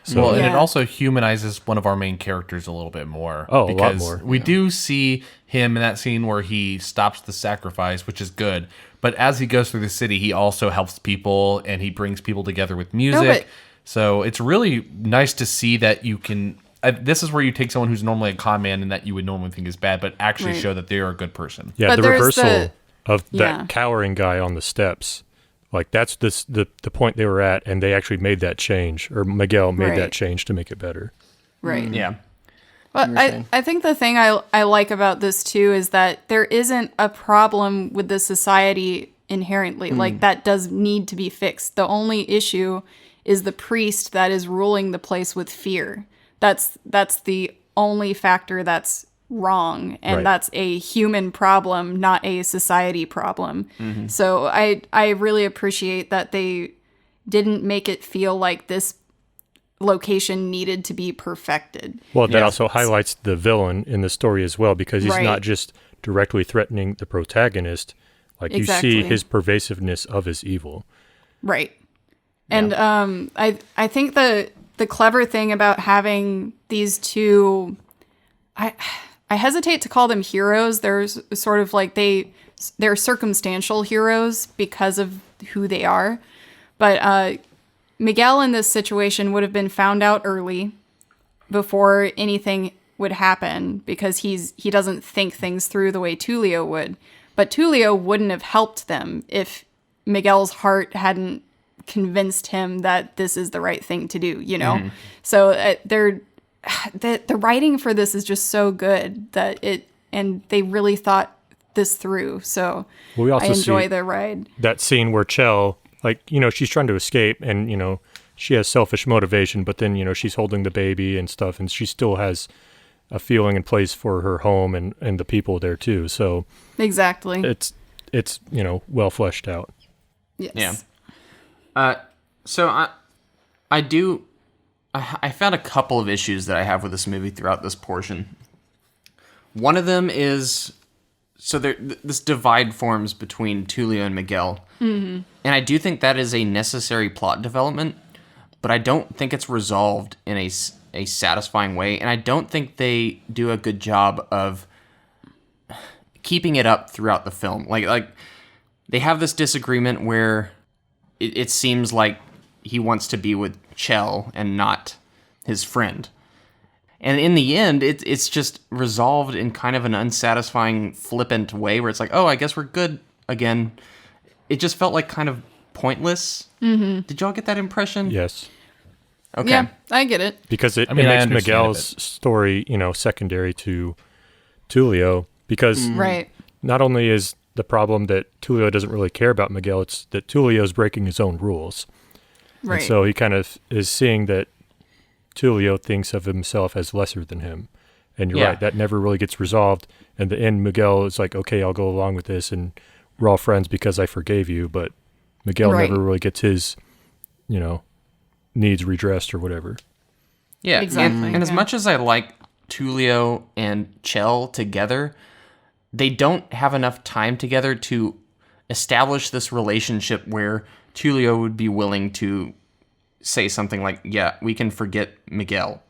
So, and it also humanizes one of our main characters a little bit more. Oh, a lot more. We do see him in that scene where he stops the sacrifice, which is good. But as he goes through the city, he also helps people and he brings people together with music. So it's really nice to see that you can. This is where you take someone who's normally a con man and that you would normally think is bad, but actually show that they are a good person. Yeah, the reversal of that cowering guy on the steps. Like that's the point they were at, and they actually made that change, or Miguel made that change to make it better. Right. Yeah. Well, I think the thing I like about this too is that there isn't a problem with the society inherently. Like that does need to be fixed. The only issue is the priest that is ruling the place with fear. That's the only factor that's wrong, and that's a human problem, not a society problem. So I really appreciate that they didn't make it feel like this location needed to be perfected. Well, that also highlights the villain in the story as well, because he's not just directly threatening the protagonist. Like you see his pervasiveness of his evil. Right. And I think the clever thing about having these two, I hesitate to call them heroes. They're sort of like they're circumstantial heroes because of who they are. But Miguel in this situation would have been found out early before anything would happen because he doesn't think things through the way Tulio would. But Tulio wouldn't have helped them if Miguel's heart hadn't convinced him that this is the right thing to do, So the writing for this is just so good and they really thought this through. So we also I enjoy the ride. That scene where Chell, like, she's trying to escape and, she has selfish motivation, but then, she's holding the baby and stuff, and she still has a feeling and place for her home and the people there too. So exactly, it's well fleshed out. Yes. Yeah. So I found a couple of issues that I have with this movie throughout this portion. One of them is, so this divide forms between Tulio and Miguel. Mm-hmm. And I do think that is a necessary plot development, but I don't think it's resolved in a satisfying way. And I don't think they do a good job of keeping it up throughout the film. Like they have this disagreement where it seems like he wants to be with Chell and not his friend. And in the end, it's just resolved in kind of an unsatisfying, flippant way where it's like, oh, I guess we're good again. It just felt like kind of pointless. Mm-hmm. Did y'all get that impression? Yes. Okay. Yeah, I get it. Because it I makes understand Miguel's story, secondary to Tulio. Because Right. not only is the problem that Tulio doesn't really care about Miguel, it's that Tulio's breaking his own rules. Right. And so he kind of is seeing that Tulio thinks of himself as lesser than him. And you're right, that never really gets resolved. And the end, Miguel is like, okay, I'll go along with this, and we're all friends because I forgave you. But Miguel never really gets his, needs redressed or whatever. Yeah, exactly. And as much as I like Tulio and Chell together, they don't have enough time together to establish this relationship where Tulio would be willing to say something like, yeah, we can forget Miguel.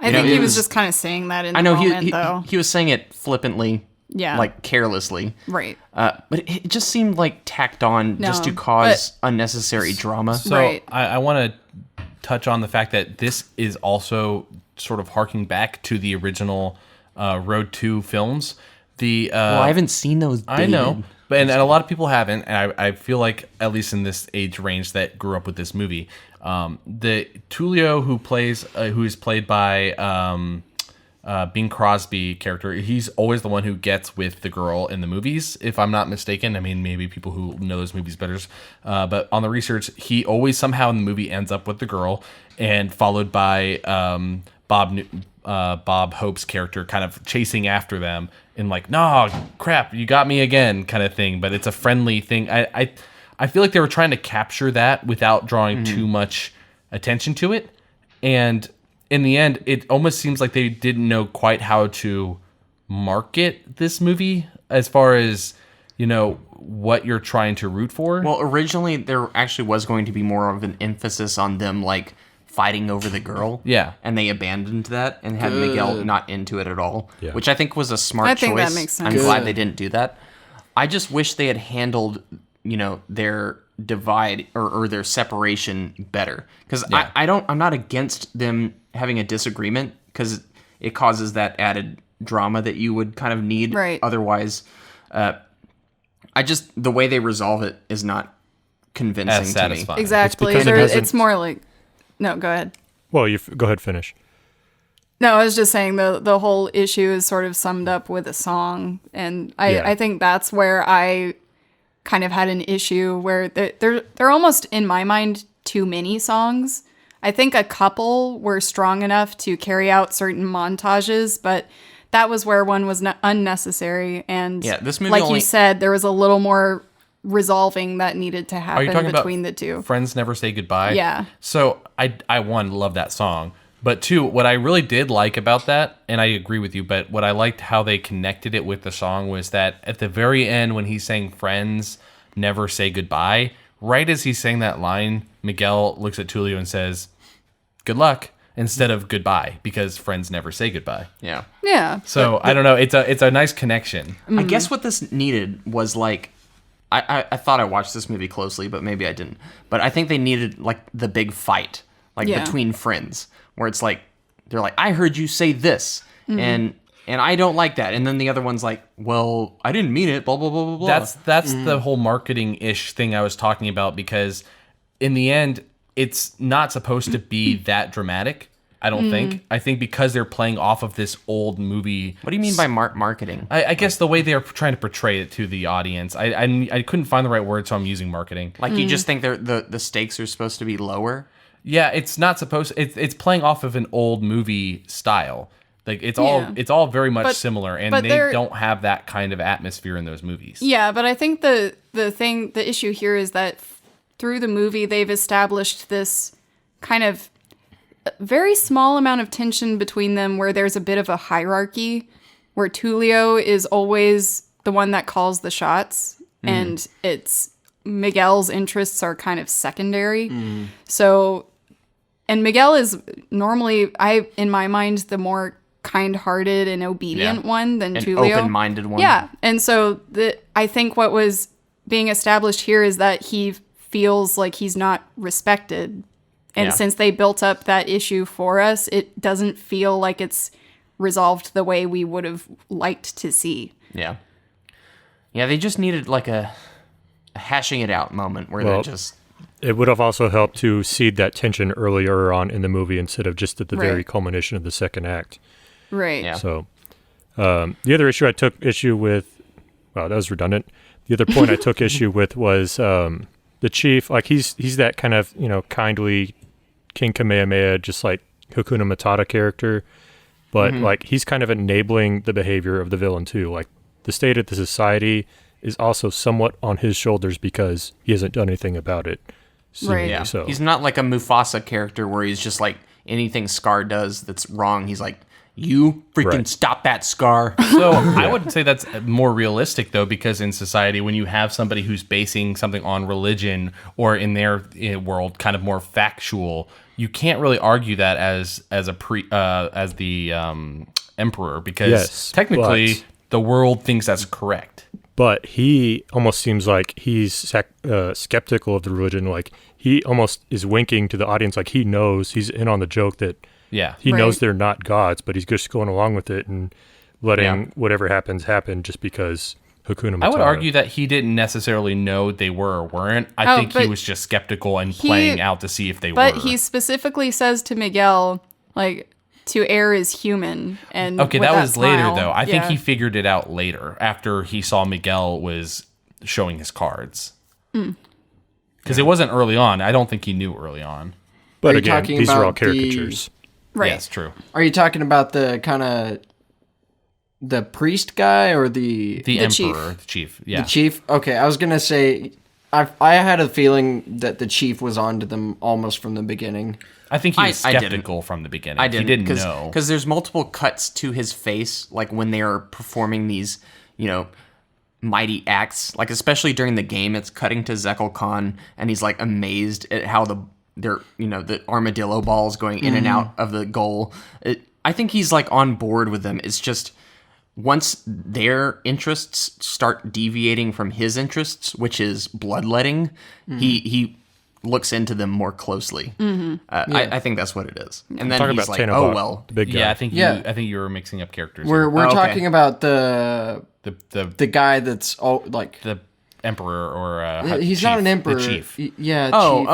I think he was just kind of saying that in the moment, though. He was saying it flippantly, like carelessly. Right. But it just seemed like tacked on just to cause unnecessary drama. So I want to touch on the fact that this is also sort of harking back to the original Road 2 films. Well, I haven't seen those, David. I know. And a lot of people haven't, and I feel like, at least in this age range that grew up with this movie, the Tulio who is played by Bing Crosby character, he's always the one who gets with the girl in the movies, if I'm not mistaken. I mean, maybe people who know those movies better, but on the research, he always somehow in the movie ends up with the girl, and followed by Bob Hope's character kind of chasing after them and like, nah, crap, you got me again kind of thing. But it's a friendly thing. I feel like they were trying to capture that without drawing too much attention to it. And in the end, it almost seems like they didn't know quite how to market this movie as far as, what you're trying to root for. Well, originally there actually was going to be more of an emphasis on them like fighting over the girl. Yeah. And they abandoned that and had Miguel not into it at all, which I think was a smart choice. I think that makes sense. I'm glad they didn't do that. I just wish they had handled, their divide or their separation better. Because I'm not against them having a disagreement, because it causes that added drama that you would kind of need otherwise. The way they resolve it is not convincing to me. Exactly. It's more like... No, go ahead. Well, go ahead, finish. No, I was just saying the whole issue is sort of summed up with a song, and I think that's where I kind of had an issue where they're almost, in my mind, too many songs. I think a couple were strong enough to carry out certain montages, but that was where one was unnecessary. And this movie like you said, there was a little more resolving that needed to happen between the two. Friends Never Say Goodbye? Yeah. So I one, love that song. But two, what I really did like about that, and I agree with you, but what I liked how they connected it with the song was that at the very end when he's saying Friends Never Say Goodbye, right as he's saying that line, Miguel looks at Tulio and says, good luck, instead of goodbye, because friends never say goodbye. Yeah. Yeah. So I don't know. It's a nice connection. I guess what this needed was like, I thought I watched this movie closely, but maybe I didn't. But I think they needed like the big fight, like between friends, where it's like they're like, I heard you say this, and I don't like that, and then the other one's like, well, I didn't mean it, blah blah blah blah blah. That's the whole marketing-ish thing I was talking about, because in the end, it's not supposed to be that dramatic. I don't think. I think because they're playing off of this old movie. What do you mean by marketing? I guess the way they are trying to portray it to the audience. I couldn't find the right word, so I'm using marketing. Like you just think the stakes are supposed to be lower? Yeah, it's not supposed. It's playing off of an old movie style. Like it's all very much similar, and they don't have that kind of atmosphere in those movies. Yeah, but I think the issue here is that through the movie they've established this kind of very small amount of tension between them, where there's a bit of a hierarchy, where Tulio is always the one that calls the shots, and it's Miguel's interests are kind of secondary. So, and Miguel is normally, in my mind, the more kind-hearted and obedient one than Tulio. Open-minded one. Yeah, and so I think what was being established here is that he feels like he's not respected. And since they built up that issue for us, it doesn't feel like it's resolved the way we would have liked to see. Yeah. Yeah, they just needed like a hashing it out moment where they're just... It would have also helped to seed that tension earlier on in the movie instead of just at the very culmination of the second act. Right. Yeah. So the other issue I took issue with... Wow, that was redundant. The other point I took issue with was the chief. Like, he's that kind of, kindly King Kamehameha, just like Hakuna Matata character. But, like, he's kind of enabling the behavior of the villain, too. Like, the state of the society is also somewhat on his shoulders because he hasn't done anything about it. Right. Yeah. So He's not like a Mufasa character where he's just like, anything Scar does that's wrong, he's like, you freaking stop that, Scar. So I would say that's more realistic, though, because in society, when you have somebody who's basing something on religion or in their world kind of more factual, you can't really argue that as the emperor, because technically the world thinks that's correct. But he almost seems like he's skeptical of the religion. Like, he almost is winking to the audience, like he knows he's in on the joke that he knows they're not gods, but he's just going along with it and letting whatever happens happen just because Hakuna Matata. I would argue that he didn't necessarily know they were or weren't. I think he was just skeptical and playing out to see if they were. But he specifically says to Miguel, like, to err is human. And okay, that was later, smile, though. I think he figured it out later after he saw Miguel was showing his cards. Because it wasn't early on. I don't think he knew early on. But again, these are all caricatures. Right. Yeah, it's true. Are you talking about the kind of the priest guy or the emperor, the chief? Yeah, the chief. Okay, I was gonna say I had a feeling that the chief was onto them almost from the beginning. I think he was skeptical from the beginning. I didn't. He didn't know. Because there's multiple cuts to his face, like when they are performing these, mighty acts. Like, especially during the game, it's cutting to Zekkel Khan, and he's, like, amazed at how the armadillo balls going in and out of the goal. I think he's, like, on board with them. It's just once their interests start deviating from his interests, which is bloodletting, he looks into them more closely. I think that's what it is. And then he's like, oh, well. The big guy. Yeah, I think you were mixing up characters. We're talking about the guy that's the emperor or he's chief, not an emperor. The chief. Yeah.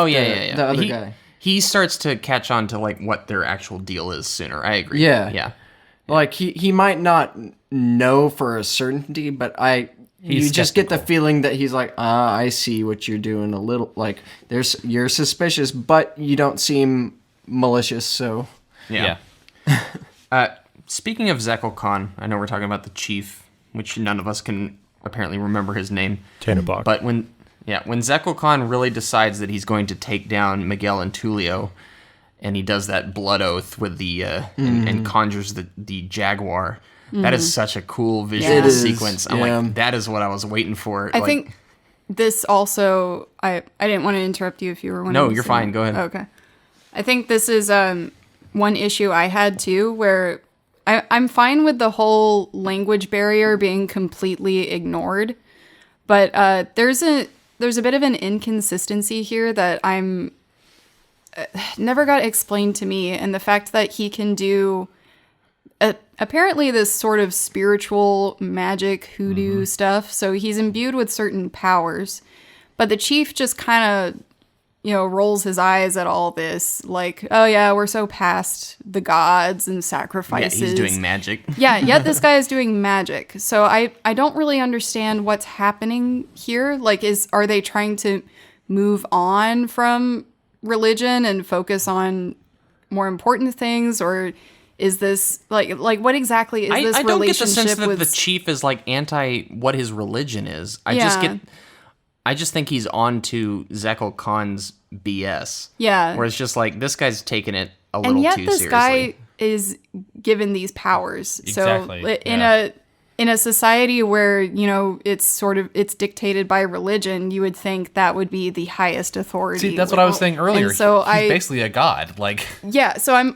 Yeah. The other guy. He starts to catch on to like what their actual deal is sooner. I agree. Yeah. Like he might not know for a certainty, but you just get the feeling that he's like, I see what you're doing a little. Like you're suspicious, but you don't seem malicious. So yeah. Speaking of Zekkel Khan, I know we're talking about the chief, which none of us can apparently remember his name. Tannenbach. But when Zekkel Khan really decides that he's going to take down Miguel and Tulio, and he does that blood oath with the and conjures the Jaguar. That is such a cool visual sequence. I'm like, that is what I was waiting for. I think this also, I didn't want to interrupt you if you were wanting No, to you're say fine. that. Go ahead. Okay. I think this is one issue I had too, where I'm fine with the whole language barrier being completely ignored, but there's a bit of an inconsistency here that I'm never got explained to me, and the fact that he can do apparently this sort of spiritual magic hoodoo stuff. So he's imbued with certain powers, but the chief just kind of, rolls his eyes at all this. Like, oh yeah, we're so past the gods and sacrifices. Yeah, he's doing magic. Yet this guy is doing magic. So I don't really understand what's happening here. Like, are they trying to move on from religion and focus on more important things, or is this like what exactly is this I don't get the relationship sense that with the chief is like anti what his religion is. I just think he's on to Zekkel Khan's BS. Yeah. Where it's just like this guy's taking it a little and yet too this seriously. guy is given these powers. Exactly, So in a society where, you know, it's dictated by religion, you would think that would be the highest authority. See, that's what I was saying earlier. And so he's basically a god. Like, yeah, so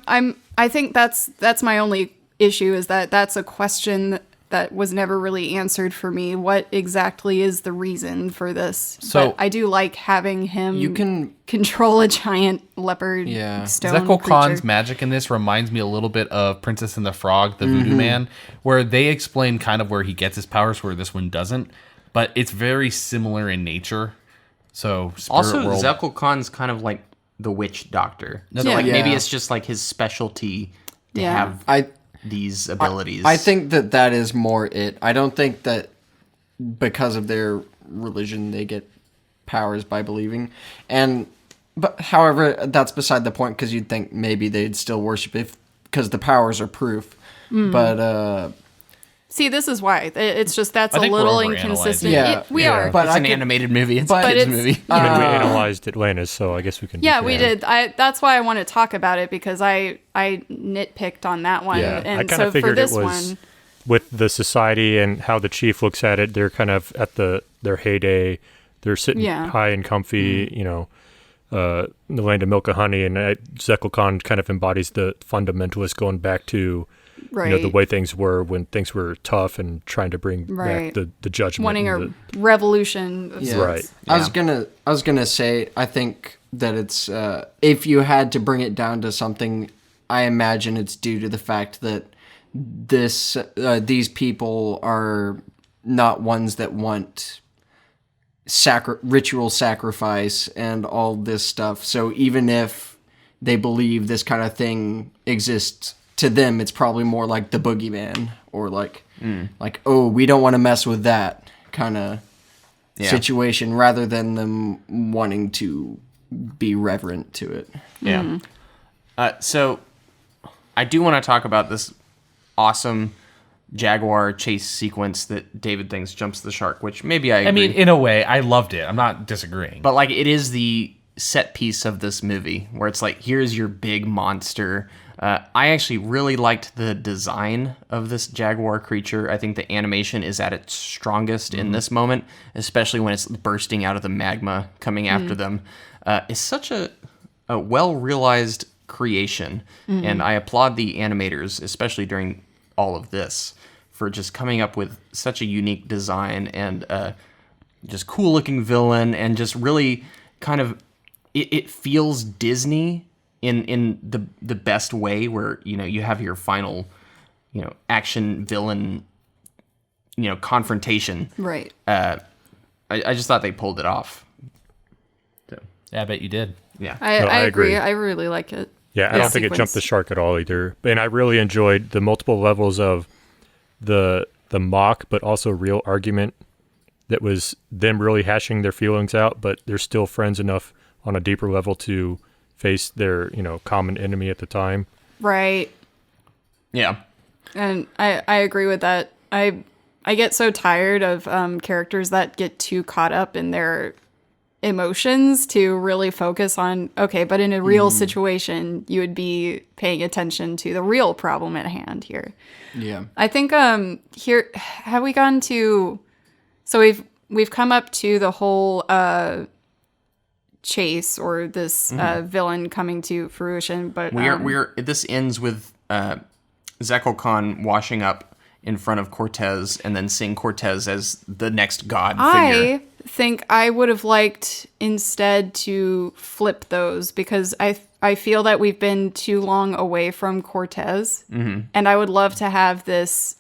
I think that's my only issue, is that that's a question that was never really answered for me. What exactly is the reason for this? So but I do like having him You can control a giant leopard stone Zekkel creature. Khan's magic in this reminds me a little bit of Princess and the Frog, the Voodoo Man, where they explain kind of where he gets his powers, where this one doesn't. But it's very similar in nature. So Spirit Also, World, Zekkel Khan's kind of like the witch doctor. So Yeah. like maybe Yeah. it's just like his specialty to Yeah. have these abilities. I think that is more it. I don't think that because of their religion they get powers by believing. But however, that's beside the point, because you'd think maybe they'd still worship because the powers are proof. But See, this is why. It's just that's I a think we're little overanalyzing. inconsistent. Yeah. We Yeah. are. but it's I an could- animated movie. It's but a kids it's- movie. I mean, we analyzed Atlantis, so I guess we can. Yeah, we did. That's why I want to talk about it, because I nitpicked on that one. Yeah, And I kind so of figured for this it was one, with the society and how the chief looks at it. They're kind of at their heyday. They're sitting Yeah. high and comfy, you know, in the land of milk and honey. And Zekkel Khan kind of embodies the fundamentalist, going back to right, you know, the way things were when things were tough, and trying to bring Right. back the judgment. wanting and a revolution of Yeah. sorts. Right. I was gonna say, I think that it's if you had to bring it down to something, I imagine it's due to the fact that these people are not ones that want ritual sacrifice and all this stuff. So even if they believe this kind of thing exists, to them it's probably more like the boogeyman, or like oh, we don't want to mess with that kind of situation, rather than them wanting to be reverent to it. Yeah. So I do want to talk about this awesome Jaguar chase sequence that David thinks jumps the shark, which maybe I agree. I mean, in a way, I loved it. I'm not disagreeing. But like, it is the set piece of this movie where it's like, here's your big monster. I actually really liked the design of this Jaguar creature. I think the animation is at its strongest in this moment, especially when it's bursting out of the magma coming after them. It's such a well-realized creation, and I applaud the animators, especially during all of this, for just coming up with such a unique design and just cool-looking villain, and just really kind of it feels Disney in the best way, where you know you have your final action villain confrontation. Right. I just thought they pulled it off. So, yeah, I bet you did. yeah. I I agree. agree. I really like it. Yeah, I don't think it sequence. jumped the shark at all either. And I really enjoyed the multiple levels of the mock, but also real argument that was them really hashing their feelings out, but they're still friends enough on a deeper level to face their, common enemy at the time. Right. Yeah. And I agree with that. I get so tired of characters that get too caught up in their emotions to really focus on, okay, but in a real situation, you would be paying attention to the real problem at hand here. Yeah. I think here, have we gone to, so we've come up to the whole chase, or this villain coming to fruition, but This ends with Zekkel Khan washing up in front of Cortez, and then seeing Cortez as the next god figure. I think I would have liked instead to flip those, because I feel that we've been too long away from Cortez, and I would love to have this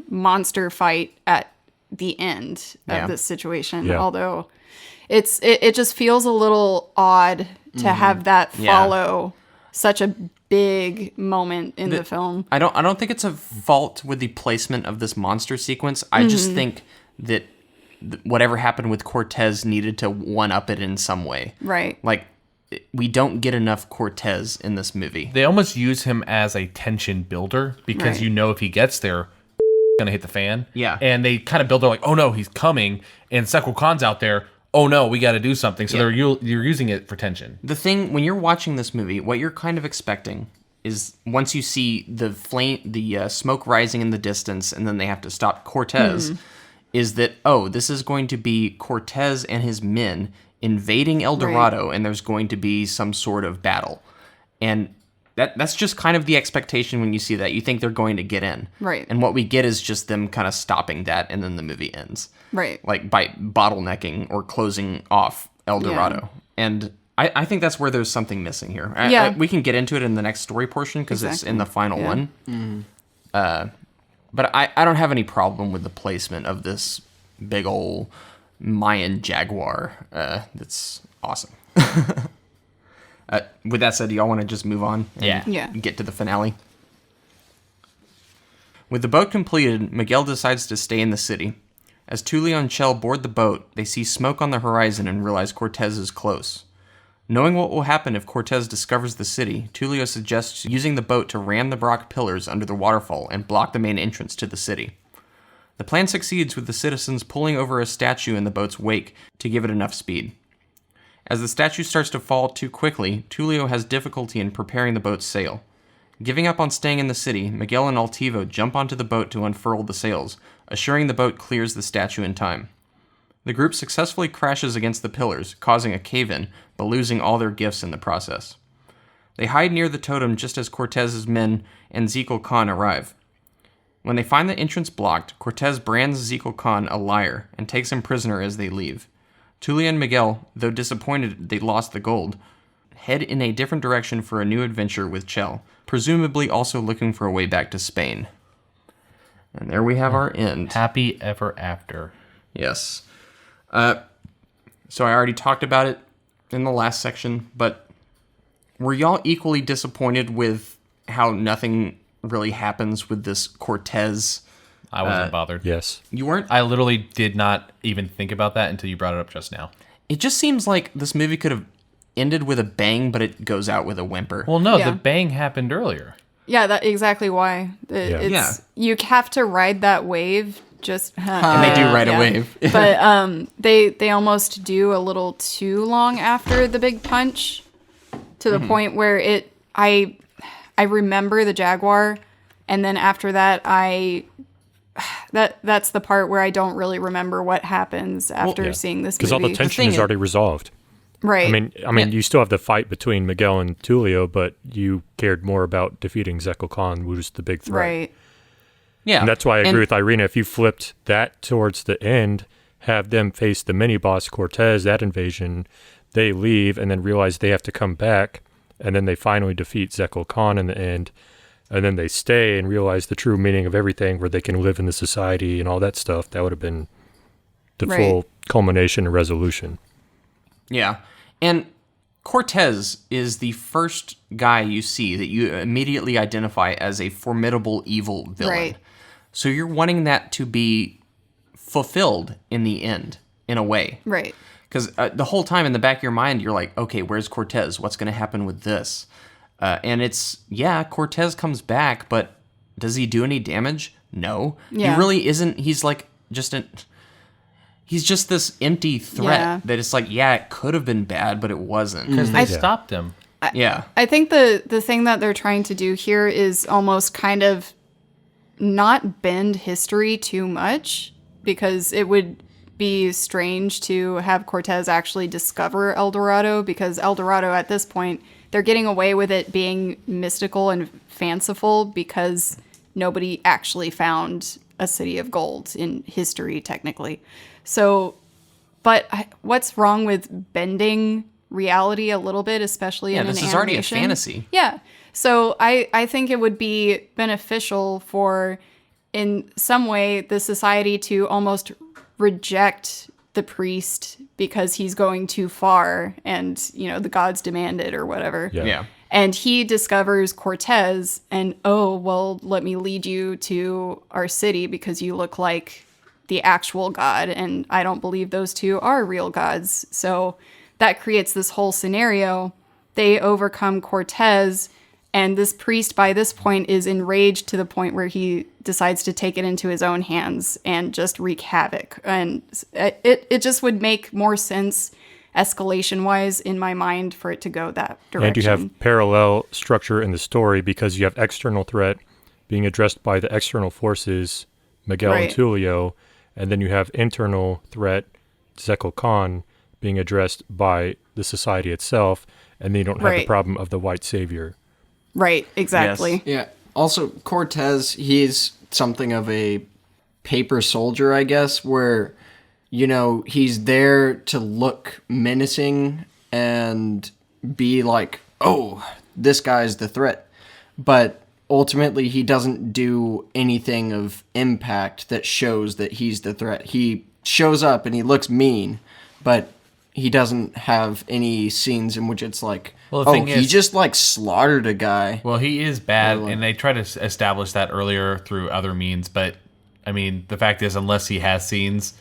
monster fight at the end of this situation. Yeah. Although it just feels a little odd to have that follow such a big moment in the film. I don't think it's a fault with the placement of this monster sequence. I just think that whatever happened with Cortez needed to one-up it in some way. Right. Like, we don't get enough Cortez in this movie. They almost use him as a tension builder because Right. you know if he gets there, gonna hit the fan. Yeah. And they kind of build it like, oh no, he's coming, and Zekkel Khan's out there. Oh no, we got to do something. So you're using it for tension. The thing, when you're watching this movie, what you're kind of expecting is once you see the smoke rising in the distance, and then they have to stop Cortez, is that, oh, this is going to be Cortez and his men invading El Dorado, and there's going to be some sort of battle. And that's just kind of the expectation when you see that. You think they're going to get in. Right. And what we get is just them kind of stopping that, and then the movie ends. Right. Like by bottlenecking or closing off El Dorado. And I think that's where there's something missing here. We can get into it in the next story portion because it's in the final one. But I don't have any problem with the placement of this big old Mayan Jaguar. That's awesome. With that said, do y'all want to just move on and get to the finale? With the boat completed, Miguel decides to stay in the city. As Tulio and Chell board the boat, they see smoke on the horizon and realize Cortez is close. Knowing what will happen if Cortez discovers the city, Tulio suggests using the boat to ram the rock pillars under the waterfall and block the main entrance to the city. The plan succeeds with the citizens pulling over a statue in the boat's wake to give it enough speed. As the statue starts to fall too quickly, Tulio has difficulty in preparing the boat's sail. Giving up on staying in the city, Miguel and Altivo jump onto the boat to unfurl the sails, assuring the boat clears the statue in time. The group successfully crashes against the pillars, causing a cave-in, but losing all their gifts in the process. They hide near the totem just as Cortez's men and Zekkel Khan arrive. When they find the entrance blocked, Cortez brands Zekkel Khan a liar and takes him prisoner as they leave. Tulio and Miguel, though disappointed they lost the gold, head in a different direction for a new adventure with Chell, presumably also looking for a way back to Spain. And there we have our end. Happy ever after. Yes. So I already talked about it in the last section, but were y'all equally disappointed with how nothing really happens with this Cortez? I wasn't bothered. Yes. You weren't? I literally did not even think about that until you brought it up just now. It just seems like this movie could have ended with a bang, but it goes out with a whimper. Well, no, Yeah. the bang happened earlier. Yeah, that's exactly why. You have to ride that wave. And they do ride a wave. But they almost do a little too long after the big punch, to the point where I remember the Jaguar, and then after that that's the part where I don't really remember what happens after seeing this movie. Because all the tension is already resolved. Right. I mean, you still have the fight between Miguel and Tulio, but you cared more about defeating Zekkel Khan, who was the big threat. Right. Yeah. And that's why I agree with Irina. If you flipped that towards the end, have them face the mini-boss Cortez, that invasion, they leave and then realize they have to come back, and then they finally defeat Zekkel Khan in the end, and then they stay and realize the true meaning of everything, where they can live in the society and all that stuff. That would have been the full culmination and resolution. Yeah. And Cortez is the first guy you see that you immediately identify as a formidable evil villain. Right. So you're wanting that to be fulfilled in the end, in a way. Right. Because the whole time in the back of your mind, you're like, okay, where's Cortez? What's going to happen with this? And Cortez comes back, but does he do any damage? No. Yeah. He really isn't. He's like he's just this empty threat that it's like, it could have been bad, but it wasn't. Because they stopped him. I think the thing that they're trying to do here is almost kind of not bend history too much, because it would be strange to have Cortez actually discover El Dorado, because El Dorado at this point, they're getting away with it being mystical and fanciful because nobody actually found a city of gold in history, technically. So, but what's wrong with bending reality a little bit, especially in an animation? This is already a fantasy. Yeah. So I think it would be beneficial for, in some way, the society to almost reject the priest because he's going too far and, the gods demand it or whatever. Yeah. And he discovers Cortez and, let me lead you to our city because you look like the actual god, and I don't believe those two are real gods. So that creates this whole scenario they overcome Cortez, and this priest by this point is enraged to the point where he decides to take it into his own hands and just wreak havoc. And it just would make more sense escalation-wise in my mind for it to go that direction. And you have parallel structure in the story because you have external threat being addressed by the external forces, Miguel and Tulio, and then you have internal threat, Zekkel Khan, being addressed by the society itself, and then you don't have the problem of the white savior. Right, exactly. Yes. Yeah. Also, Cortez, he's something of a paper soldier, I guess, where, you know, he's there to look menacing and be like, oh, this guy's the threat. But ultimately, he doesn't do anything of impact that shows that he's the threat. He shows up and he looks mean, but he doesn't have any scenes in which it's like, he just like slaughtered a guy. Well, he is bad, and they try to establish that earlier through other means. But I mean, the fact is, unless he has scenes,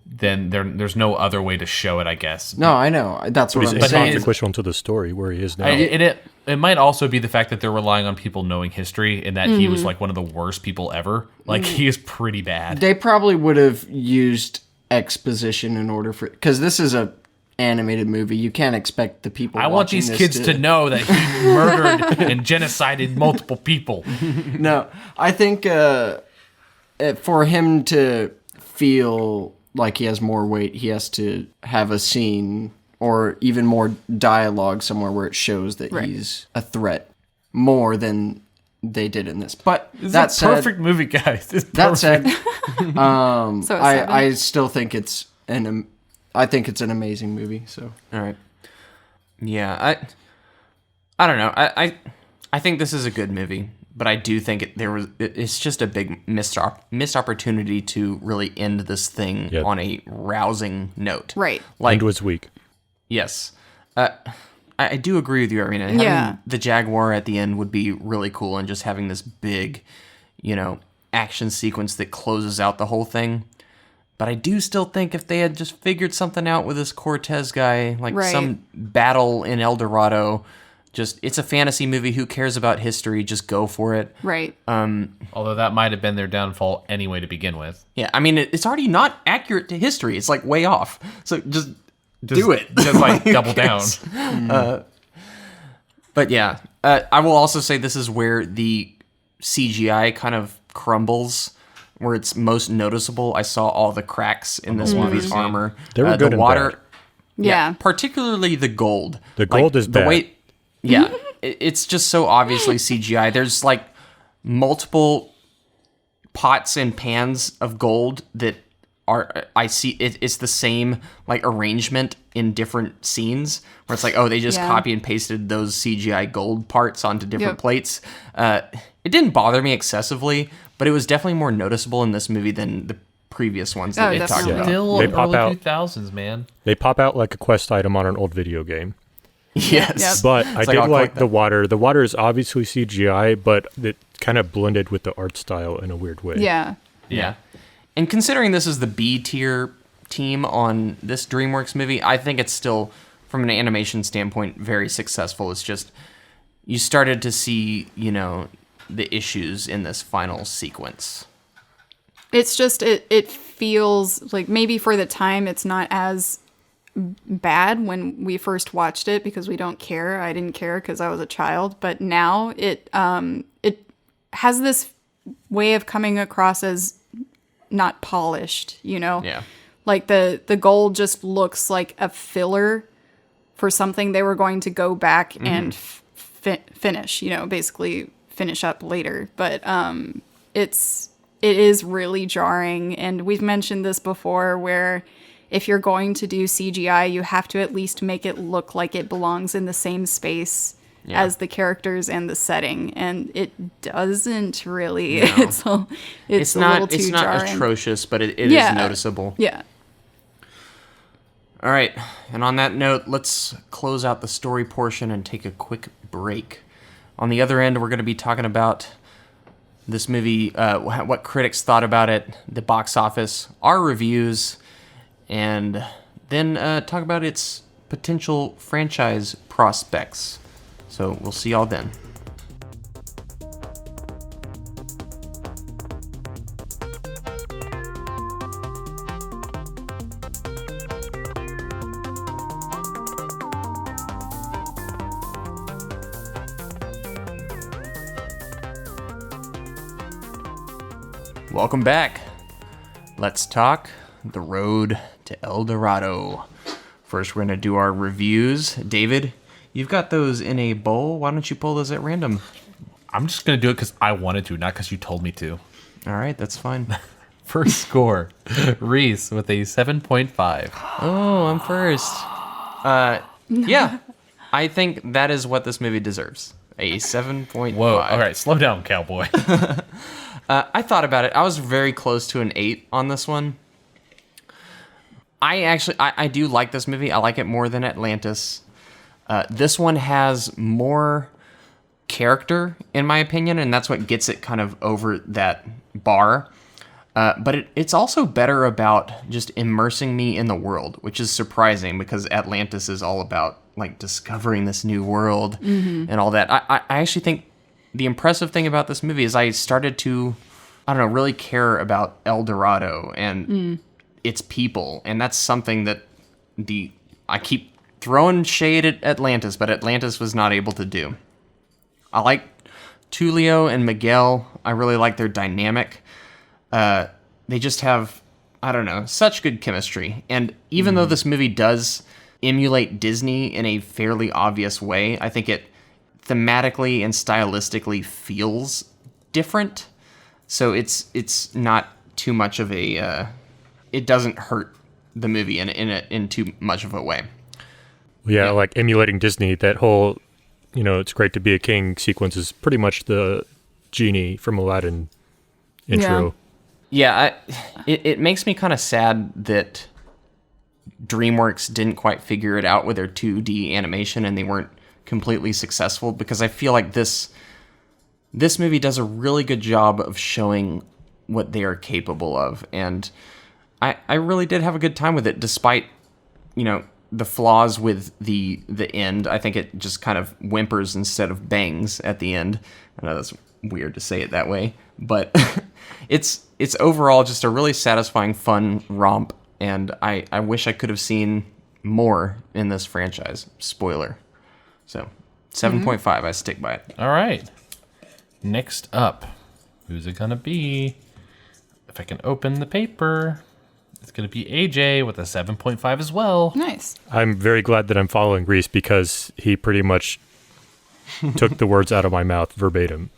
then there's no other way to show it, I guess. No, I know. That's what I'm It's saying. consequential to the story where he is now. It might also be the fact that they're relying on people knowing history and that he was like one of the worst people ever. Like, he is pretty bad. They probably would have used exposition in order for... Because this is a animated movie. You can't expect the people I want these kids to know that he murdered and genocided multiple people. No, I think for him to feel like he has more weight, he has to have a scene or even more dialogue somewhere where it shows that he's a threat more than they did in this. But It's a perfect movie, guys. That said, So I still think it's an amazing movie. So All right. Yeah, I don't know. I think this is a good movie, but I do think it's just a big missed opportunity to really end this thing on a rousing note. Right. Like, End was weak. Yes. I do agree with you, Irina. Having the Jaguar at the end would be really cool, and just having this big, action sequence that closes out the whole thing. But I do still think if they had just figured something out with this Cortez guy, like some battle in El Dorado, it's a fantasy movie. Who cares about history? Just go for it. Right. Although that might have been their downfall anyway to begin with. Yeah, I mean, it's already not accurate to history. It's like way off. So just do it. Just like double down. But yeah, I will also say this is where the CGI kind of crumbles, where it's most noticeable. I saw all the cracks in this movie's armor. They were good the and water. bad. Yeah. Particularly the gold. The gold is bad. Yeah, it's just so obviously CGI. There's like multiple pots and pans of gold that I see it's the same like arrangement in different scenes where it's like, oh, they just copy and pasted those CGI gold parts onto different plates. It didn't bother me excessively, but it was definitely more noticeable in this movie than the previous ones that they talked about. Still They early pop out. 2000s, man. They pop out like a quest item on an old video game. Yes. But I It's did I'll like collect the water. The water is obviously CGI, but it kind of blended with the art style in a weird way. Yeah. Yeah. And considering this is the B tier team on this Dreamworks movie, I think it's still, from an animation standpoint, very successful. It's just, you started to see, the issues in this final sequence. It's just, it feels like maybe for the time it's not as bad when we first watched it because we don't care. I didn't care because I was a child. But now it has this way of coming across as not polished, Yeah. Like the gold just looks like a filler for something they were going to go back and finish, basically finish up later. But it is really jarring, and we've mentioned this before where if you're going to do CGI, you have to at least make it look like it belongs in the same space as the characters and the setting, and it doesn't really. No. It's a not little too it's not jarring. atrocious, but it is noticeable. Yeah. All right, and on that note, let's close out the story portion and take a quick break. On the other end, we're going to be talking about this movie, what critics thought about it, the box office, our reviews, and then talk about its potential franchise prospects. So we'll see y'all then. Welcome back. Let's talk The Road to El Dorado. First, we're going to do our reviews. David, you've got those in a bowl. Why don't you pull those at random? I'm just going to do it because I wanted to, not because you told me to. All right, that's fine. First score, Reese with a 7.5. Oh, I'm first. Yeah, I think that is what this movie deserves. A 7.5. Whoa, all right, slow down, cowboy. I thought about it. I was very close to an 8 on this one. I do like this movie. I like it more than Atlantis. This one has more character, in my opinion, and that's what gets it kind of over that bar. But it's also better about just immersing me in the world, which is surprising because Atlantis is all about like discovering this new world and all that. I actually think the impressive thing about this movie is I started to, I don't know, really care about El Dorado and its people. And that's something that I keep throwing shade at Atlantis, but Atlantis was not able to do. I like Tulio and Miguel. I really like their dynamic. They just have, I don't know, such good chemistry. And even though this movie does emulate Disney in a fairly obvious way, I think it thematically and stylistically feels different. So it's not too much of a, it doesn't hurt the movie in too much of a way. Yeah, like emulating Disney, that whole, it's great to be a king sequence is pretty much the genie from Aladdin intro. Yeah, it makes me kind of sad that Dreamworks didn't quite figure it out with their 2D animation and they weren't completely successful, because I feel like this movie does a really good job of showing what they are capable of. And I really did have a good time with it, despite, the flaws with the end. I think it just kind of whimpers instead of bangs at the end. I know that's weird to say it that way, but it's overall just a really satisfying, fun romp, and I wish I could have seen more in this franchise. Spoiler. So 7.5, I stick by it. All right. Next up, who's it gonna be? If I can open the paper, it's gonna be AJ with a 7.5 as well. Nice. I'm very glad that I'm following Reese because he pretty much took the words out of my mouth verbatim.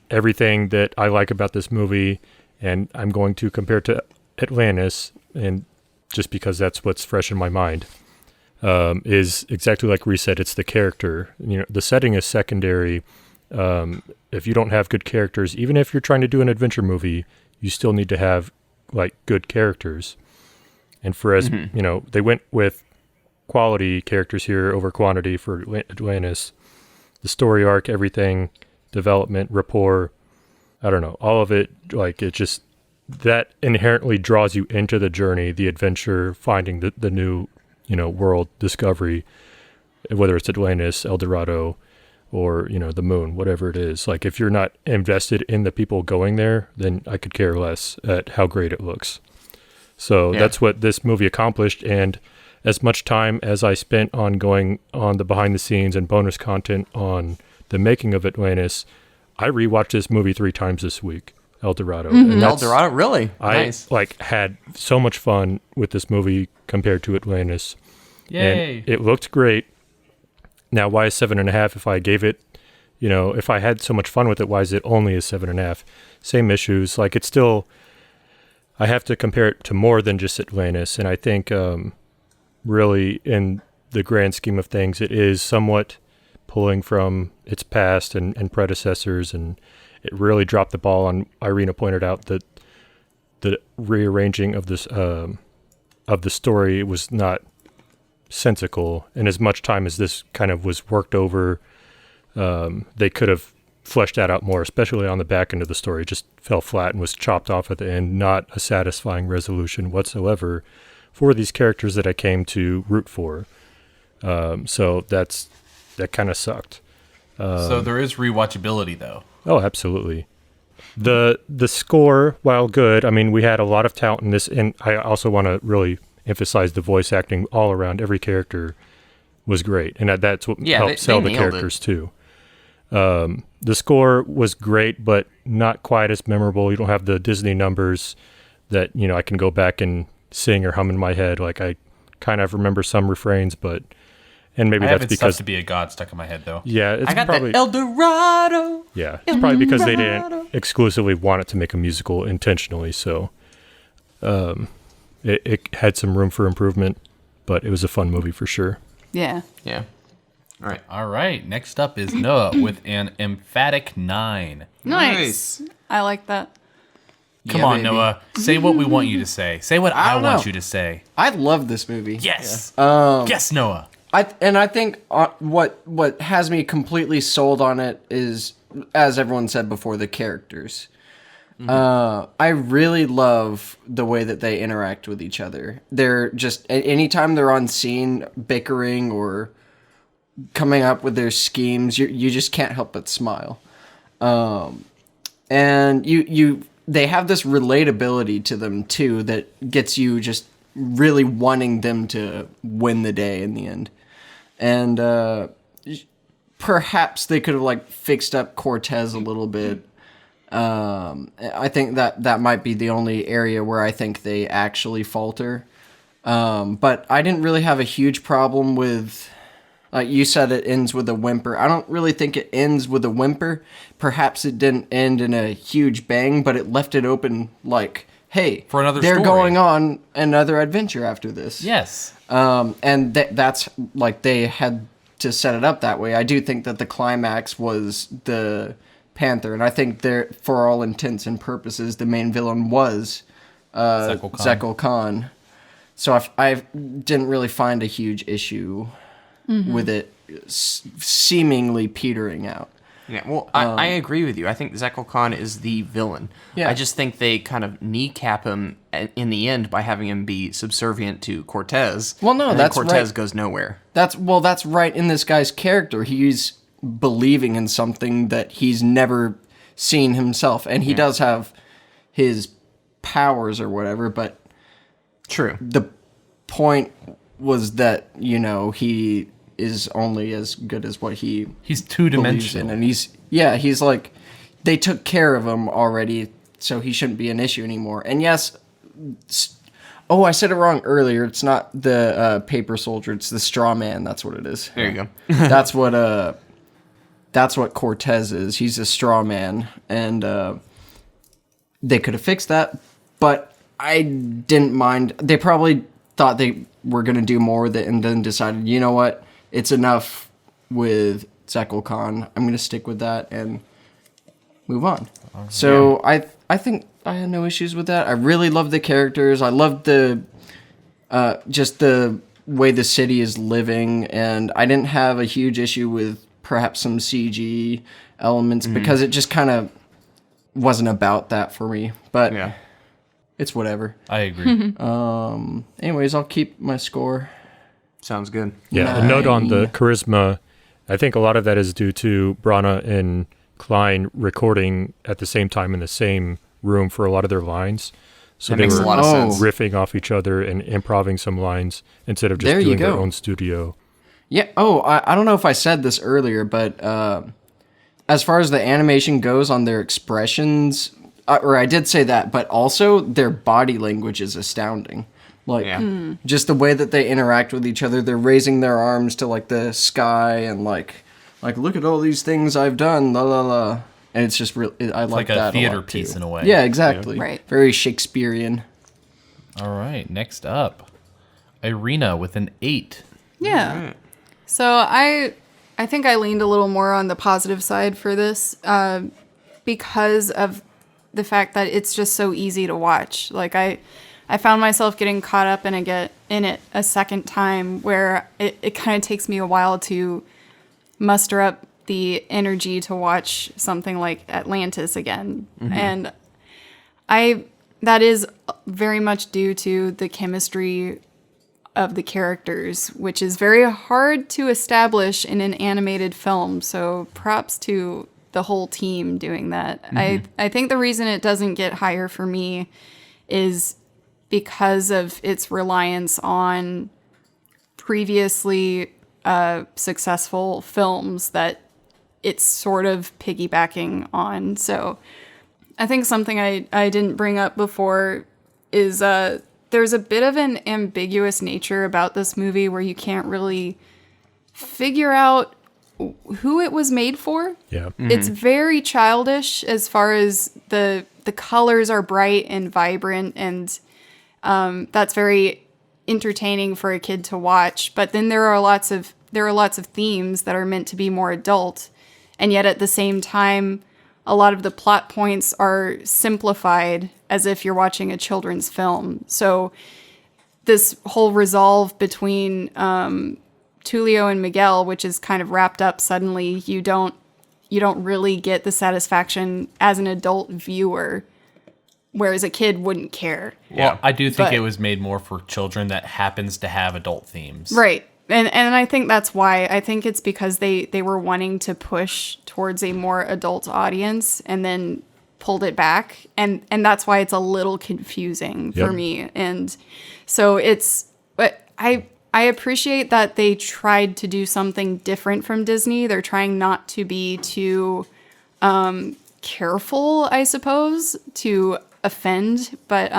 Everything that I like about this movie, and I'm going to compare to Atlantis, and just because that's what's fresh in my mind, is exactly like Reese said. It's the character. The setting is secondary. If you don't have good characters, even if you're trying to do an adventure movie, you still need to have like good characters. And for as they went with quality characters here over quantity for Atlantis. The story arc, everything, development, rapport, I don't know, all of it, like it just, that inherently draws you into the journey, the adventure, finding the new, world discovery, whether it's Atlantis, El Dorado, or, the moon, whatever it is. Like if you're not invested in the people going there, then I could care less at how great it looks. So that's what this movie accomplished. And as much time as I spent on going on the behind the scenes and bonus content on the making of Atlantis, I rewatched this movie 3 times this week, El Dorado. And El Dorado, really? Nice. I had so much fun with this movie compared to Atlantis. Yay. And it looked great. Now, why is 7.5? If I gave it, if I had so much fun with it, why is it only a 7.5? Same issues. Like it's still, I have to compare it to more than just Atlantis. And I think really in the grand scheme of things, it is somewhat pulling from its past and predecessors, and it really dropped the ball on. Irina pointed out that the rearranging of this of the story was not sensical, and as much time as this kind of was worked over, they could have fleshed that out more, especially on the back end of the story. It just fell flat and was chopped off at the end. Not a satisfying resolution whatsoever for these characters that I came to root for. So that kind of sucked. So there is rewatchability, though. Oh, absolutely. The score, while good, I mean, we had a lot of talent in this, and I also want to really emphasize the voice acting all around. Every character was great, and that's what helped sell the characters too. The score was great, but not quite as memorable. You don't have the Disney numbers that, I can go back and sing or hum in my head. Like, I kind of remember some refrains, and maybe that's because to be a god stuck in my head, though. Yeah, it's I got probably that El Dorado. Yeah, it's probably because they didn't exclusively want it to make a musical intentionally. So, it had some room for improvement, but it was a fun movie for sure. Yeah. Yeah. All right. Next up is Noah with an emphatic 9. Nice. I like that. Come on, baby. Noah. Say what we want you to say. Say what I want you to say. I love this movie. Yes. Yes, Noah. I think what has me completely sold on it is, as everyone said before, the characters. I really love the way that they interact with each other. They're just, anytime they're on scene bickering or coming up with their schemes, you just can't help but smile. And they have this relatability to them too that gets you just really wanting them to win the day in the end. And perhaps they could have fixed up Cortez a little bit. I think that might be the only area where I think they actually falter. But I didn't really have a huge problem with, like you said, it ends with a whimper. I don't really think it ends with a whimper. Perhaps it didn't end in a huge bang, but it left it open hey, for another they're story. Going on another adventure after this. Yes. And that's they had to set it up that way. I do think that the climax was the Panther, and I think for all intents and purposes, the main villain was Zekkel Khan. So I didn't really find a huge issue with it seemingly petering out. Yeah, well, I agree with you. I think Zekkel Khan is the villain. Yeah. I just think they kind of kneecap him in the end by having him be subservient to Cortez. Well, no, and that's Cortez right. goes nowhere. That's right in this guy's character. He's believing in something that he's never seen himself, and he does have his powers or whatever, but true. The point was that, he is only as good as what he's two-dimensional, and he's they took care of him already, so he shouldn't be an issue anymore. And yes, I said it wrong earlier. It's not the paper soldier; it's the straw man. That's what it is. There you go. That's what Cortez is. He's a straw man, and they could have fixed that, but I didn't mind. They probably thought they were going to do more with it and then decided, you know what, it's enough with Zekkel Khan. I'm going to stick with that and move on. So I think I had no issues with that. I really loved the characters. I loved the just the way the city is living, and I didn't have a huge issue with perhaps some CG elements because it just kind of wasn't about that for me. But it's whatever. I agree. Anyways, I'll keep my score. Sounds good. Yeah, a note on the charisma. I think a lot of that is due to Branagh and Klein recording at the same time in the same room for a lot of their lines. So that they makes were a lot of sense. riffing off each other and improvising some lines instead of just doing their own studio. Yeah. Oh, I don't know if I said this earlier, but as far as the animation goes on their expressions, or I did say that, but also their body language is astounding. Just the way that they interact with each other. They're raising their arms to the sky and like look at all these things I've done, la la la. And it's just real. I like that a theater a lot, piece too. in a way. Yeah, exactly. Yeah. Right. Very Shakespearean. All right. Next up, Irina with an 8. Yeah. So I think I leaned a little more on the positive side for this because of the fact that it's just so easy to watch. I found myself getting caught up in it a second time where it kind of takes me a while to muster up the energy to watch something like Atlantis again. And I that is very much due to the chemistry of the characters, which is very hard to establish in an animated film. So props to the whole team doing that. I think the reason it doesn't get higher for me is because of its reliance on previously successful films that it's sort of piggybacking on. So I think something I didn't bring up before is there's a bit of an ambiguous nature about this movie where you can't really figure out who it was made for. Yeah. It's very childish as far as the colors are bright and vibrant, and that's very entertaining for a kid to watch. But then there are lots of themes that are meant to be more adult, and yet at the same time, a lot of the plot points are simplified as if you're watching a children's film. So this whole resolve between Tulio and Miguel, which is kind of wrapped up suddenly, you don't really get the satisfaction as an adult viewer, whereas a kid wouldn't care. Well, I do think it was made more for children that happens to have adult themes. Right. And I think that's why. I think it's because they were wanting to push towards a more adult audience and then pulled it back. And that's why it's a little confusing for me. And so but I appreciate that they tried to do something different from Disney. They're trying not to be too careful, I suppose, to offend. But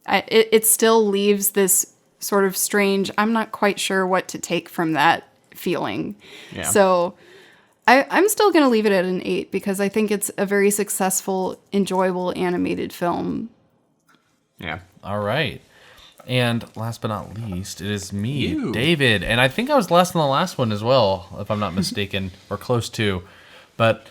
it still leaves this sort of strange, I'm not quite sure what to take from that feeling. Yeah. So I'm still going to leave it at an 8 because I think it's a very successful, enjoyable animated film. Yeah. All right. And last but not least, it is me, David. And I think I was less than the last one as well, if I'm not mistaken, or close to. But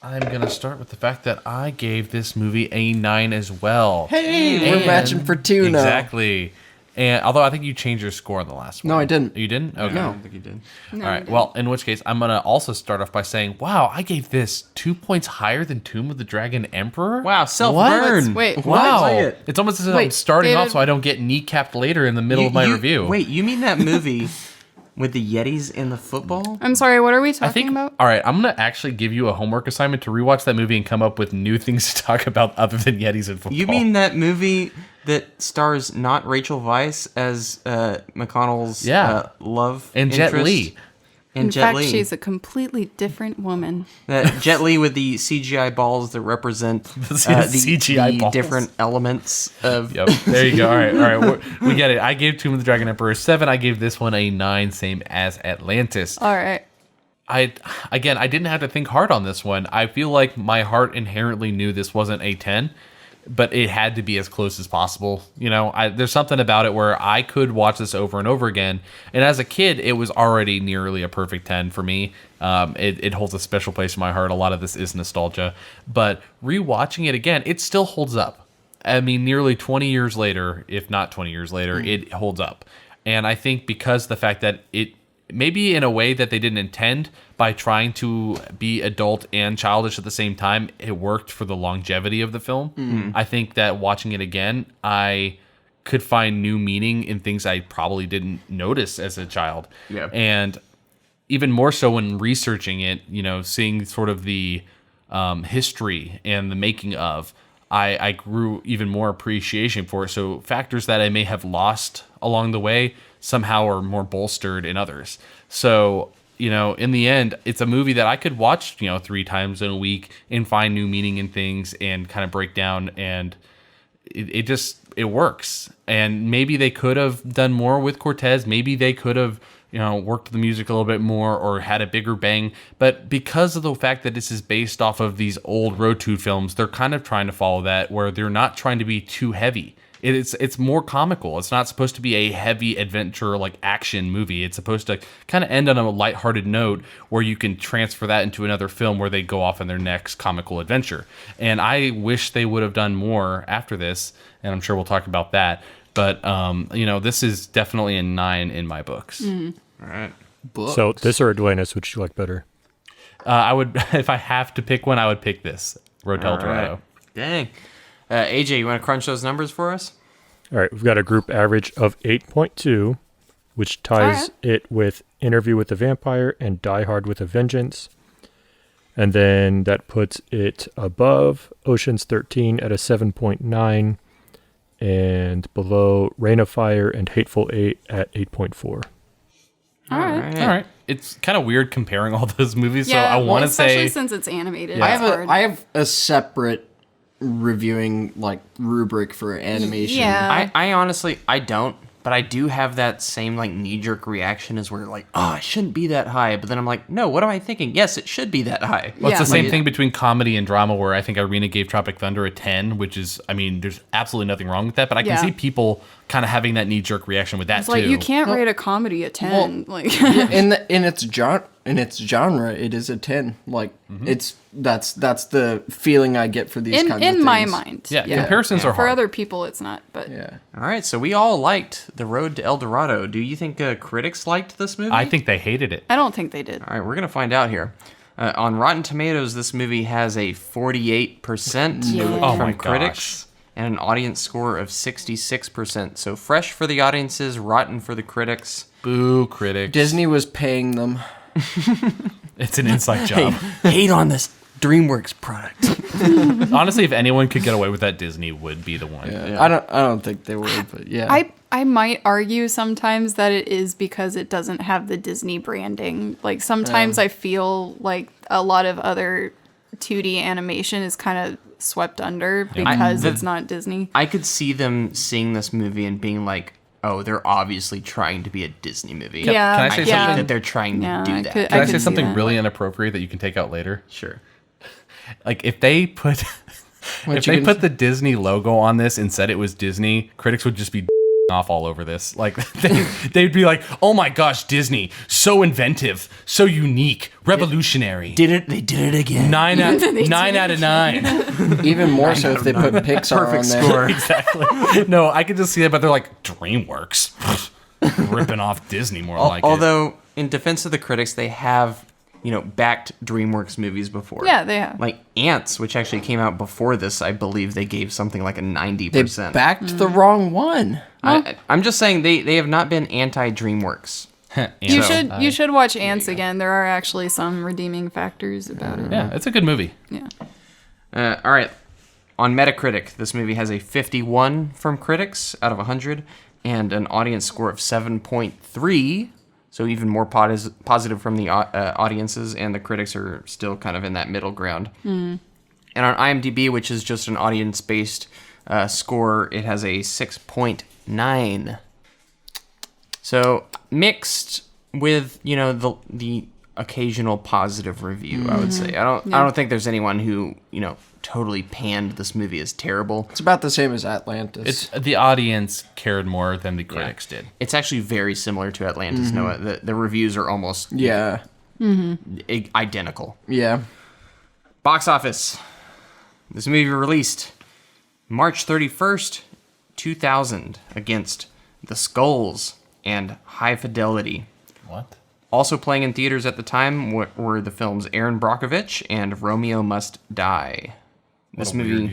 I'm going to start with the fact that I gave this movie a 9 as well. Hey, we're matching for 2 now. Exactly. And although I think you changed your score on the last one. No, I didn't. You didn't? Okay. No. I don't think you did. No, All right. Well, in which case, I'm going to also start off by saying, wow, I gave this 2 points higher than Tomb of the Dragon Emperor. Wow, self-burn. Wait, Wow. What? It's almost as if I'm Wait, starting off David- so I don't get kneecapped later in the middle of my review. Wait, you mean that movie with the Yetis and the football? I'm sorry, what are we I talking think, about? all right, I'm going to actually give you a homework assignment to rewatch that movie and come up with new things to talk about other than Yetis and football. You mean that movie that stars not Rachel Weisz as McConnell's love and Jet interest? Li. And In Jet fact, Li. she's a completely different woman. That Jet Li with the CGI balls that represent the CGI balls. different elements of... Yep. There you go. All right. We get it. I gave Tomb of the Dragon Emperor a 7. I gave this one a 9, same as Atlantis. All right. I didn't have to think hard on this one. I feel like my heart inherently knew this wasn't a 10, but it had to be as close as possible. You know, there's something about it where I could watch this over and over again. And as a kid, it was already nearly a perfect 10 for me. It holds a special place in my heart. A lot of this is nostalgia. But rewatching it again, it still holds up. I mean, nearly 20 years later, if not 20 years later, it holds up. And I think because the fact that it, maybe in a way that they didn't intend, by trying to be adult and childish at the same time, it worked for the longevity of the film. I think that watching it again, I could find new meaning in things I probably didn't notice as a child. Yeah. And even more so when researching it, you know, seeing sort of the history and the making of, I grew even more appreciation for it. So factors that I may have lost along the way somehow are more bolstered in others. So, you know, in the end, it's a movie that I could watch, you know, 3 times in a week and find new meaning in things and kind of break down, and it works. And maybe they could have done more with Cortez. Maybe they could have, you know, worked the music a little bit more or had a bigger bang. But because of the fact that this is based off of these old Road to films, they're kind of trying to follow that, where they're not trying to be too heavy. It's more comical. It's not supposed to be a heavy adventure like action movie. It's supposed to kind of end on a lighthearted note where you can transfer that into another film where they go off on their next comical adventure. And I wish they would have done more after this, and I'm sure we'll talk about that. But you know, this is definitely a 9 in my books. All right. Books. So this or Atlantis, which you like better? I would, if I have to pick one, I would pick this, Road to El Dorado. Dang. AJ, you want to crunch those numbers for us? All right, we've got a group average of 8.2, which ties it with Interview with the Vampire and Die Hard with a Vengeance. And then that puts it above Ocean's 13 at a 7.9 and below Reign of Fire and Hateful Eight at 8.4. All right. It's kind of weird comparing all those movies, Yeah, so I want to especially say... since it's animated. I it's have hard. I have a separate reviewing like rubric for animation. Yeah. I honestly, I don't, but I do have that same like knee-jerk reaction as where like, oh, it shouldn't be that high. But then I'm like, no, what am I thinking? Yes, it should be that high. Well, it's the same Like, thing between comedy and drama, where I think Irina gave Tropic Thunder a 10, which is, I mean, there's absolutely nothing wrong with that, but I can see people kind of having that knee-jerk reaction with that, It's too. like, you can't rate a comedy a 10. like in its genre, it is a 10. Like that's the feeling I get for these kinds of things. in my mind. Yeah, comparisons are For hard. other people, it's not. But Yeah. All right, so we all liked The Road to El Dorado. Do you think critics liked this movie? I think they hated it. I don't think they did. All right, we're going to find out here. On Rotten Tomatoes, this movie has a 48% Yeah. from critics and an audience score of 66%. So fresh for the audiences, rotten for the critics. Boo, critics. Disney was paying them. It's an inside job. Hate on this Dreamworks product. Honestly, if anyone could get away with that, Disney would be the one. I don't think they would, but yeah. I might argue sometimes that it is because it doesn't have the Disney branding. Like sometimes I feel like a lot of other 2D animation is kind of swept under because it's not Disney. I could see them seeing this movie and being like, oh, they're obviously trying to be a Disney movie. Yeah. Can I say I hate something? that they're trying to do that. Can I say see something that. really inappropriate that you can take out later? Sure. Like, if they put the Disney logo on this and said it was Disney, critics would just be off all over this. Like, they'd be like, oh my gosh, Disney, so inventive, so unique, revolutionary. They did it again. 9 out of 9. Even more so if they put Pixar on there. Score. Exactly. No, I could just see it, but they're like, Dreamworks. Ripping off Disney more like it. Although, in defense of the critics, they have, backed DreamWorks movies before. Yeah, they have. Like Ants, which actually came out before this, I believe they gave something like a 90%. They backed the wrong one. I'm just saying they have not been anti-DreamWorks. You should watch Ants again. There are actually some redeeming factors about it. Yeah, it's a good movie. Yeah. All right. On Metacritic, this movie has a 51 from critics out of 100 and an audience score of 7.3. So even more positive from the audiences, and the critics are still kind of in that middle ground. And on IMDb, which is just an audience-based score, it has a 6.9. So mixed with the occasional positive review, I would say. I don't think there's anyone who totally panned this movie as terrible. It's about the same as Atlantis. The audience cared more than the critics did. It's actually very similar to Atlantis, Noah. The reviews are almost identical. Yeah. Box office. This movie released March 31st, 2000 against The Skulls and High Fidelity. What? Also playing in theaters at the time were the films Aaron Brockovich and Romeo Must Die. This movie,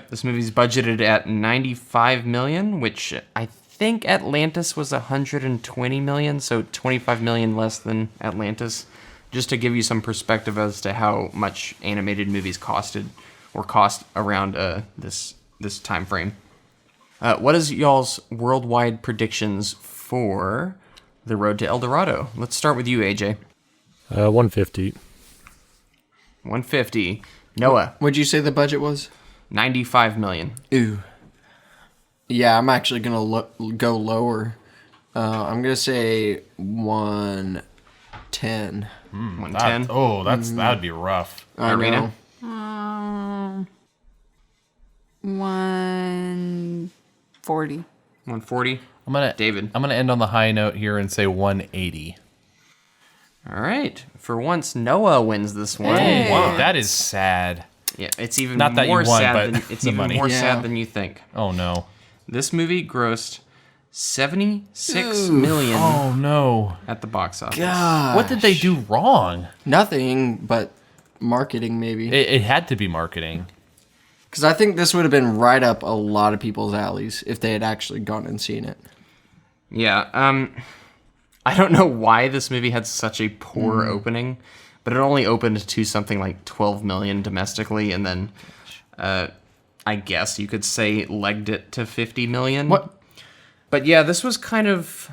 this movie's budgeted at $95 million, which I think Atlantis was $120 million, so $25 million less than Atlantis. Just to give you some perspective as to how much animated movies cost around this time frame. What is y'all's worldwide predictions for The Road to El Dorado? Let's start with you, AJ. 150. 150. Noah. What'd you say the budget was? $95 million. Ooh. Yeah, I'm actually gonna go lower. I'm gonna say 110. 110. That'd be rough. Irina? 140. 140. David. I'm gonna end on the high note here and say 180. All right. For once, Noah wins this one. Hey. Wow, that is sad. Yeah, it's even Not that you more won, sad but than it's the even money. more Yeah. sad than you think. Oh no. This movie grossed $76 million Oh no. at the box office. God. What did they do wrong? Nothing but marketing, maybe. It had to be marketing. Because I think this would have been right up a lot of people's alleys if they had actually gone and seen it. Yeah. I don't know why this movie had such a poor opening, but it only opened to something like 12 million domestically, and then I guess you could say legged it to 50 million. What? But yeah, this was kind of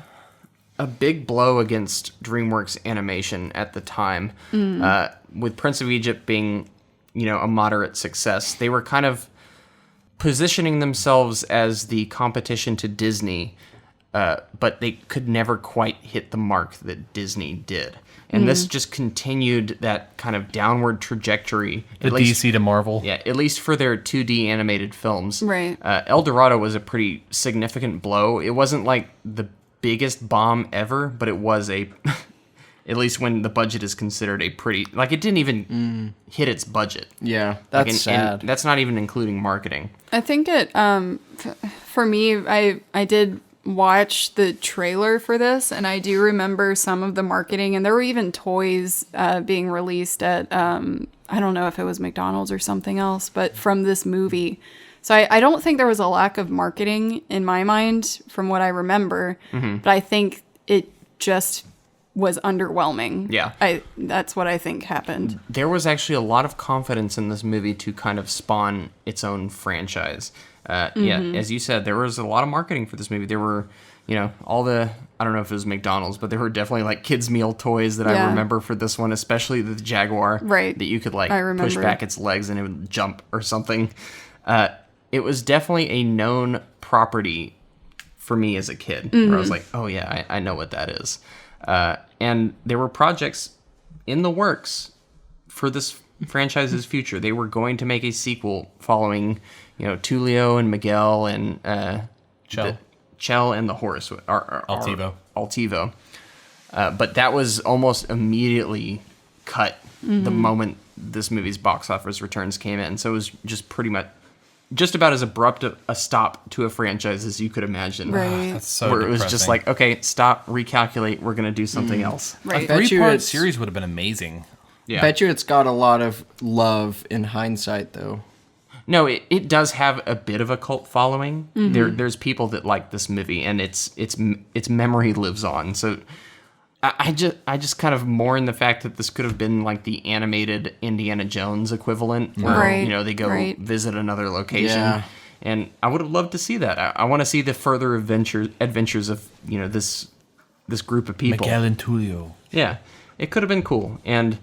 a big blow against DreamWorks animation at the time. With Prince of Egypt being, a moderate success, they were kind of positioning themselves as the competition to Disney, but they could never quite hit the mark that Disney did. And this just continued that kind of downward trajectory. The DC to Marvel. Yeah, at least for their 2D animated films. Right. El Dorado was a pretty significant blow. It wasn't like the biggest bomb ever, but it was a, at least when the budget is considered a pretty, like it didn't even hit its budget. Yeah, that's sad. And that's not even including marketing. I think it, for me, I did watch the trailer for this, and I do remember some of the marketing, and there were even toys being released at, I don't know if it was McDonald's or something else, but from this movie. So I don't think there was a lack of marketing in my mind from what I remember, but I think it just was underwhelming. Yeah. That's what I think happened. There was actually a lot of confidence in this movie to kind of spawn its own franchise. Yeah, as you said, there was a lot of marketing for this movie. There were, all the, I don't know if it was McDonald's, but there were definitely like kids' meal toys that I remember for this one, especially the Jaguar. Right. That you could like I remember. push back its legs and it would jump or something. It was definitely a known property for me as a kid, where I was like, oh yeah, I know what that is. And there were projects in the works for this franchise's future. They were going to make a sequel following, Tulio and Miguel and Chell and the horse, Altivo. But that was almost immediately cut the moment this movie's box office returns came in. So it was just pretty much just about as abrupt a stop to a franchise as you could imagine. Right. That's so where it was just like, okay, stop, recalculate, we're going to do something else. Right. A 3-part series would have been amazing. Yeah. Bet you it's got a lot of love in hindsight, though. No, it does have a bit of a cult following. There's people that like this movie, and its memory lives on. So I just kind of mourn the fact that this could have been like the animated Indiana Jones equivalent, where they go visit another location. Yeah. And I would have loved to see that. I want to see the further adventures of this group of people. Miguel and Tulio. Yeah, it could have been cool, and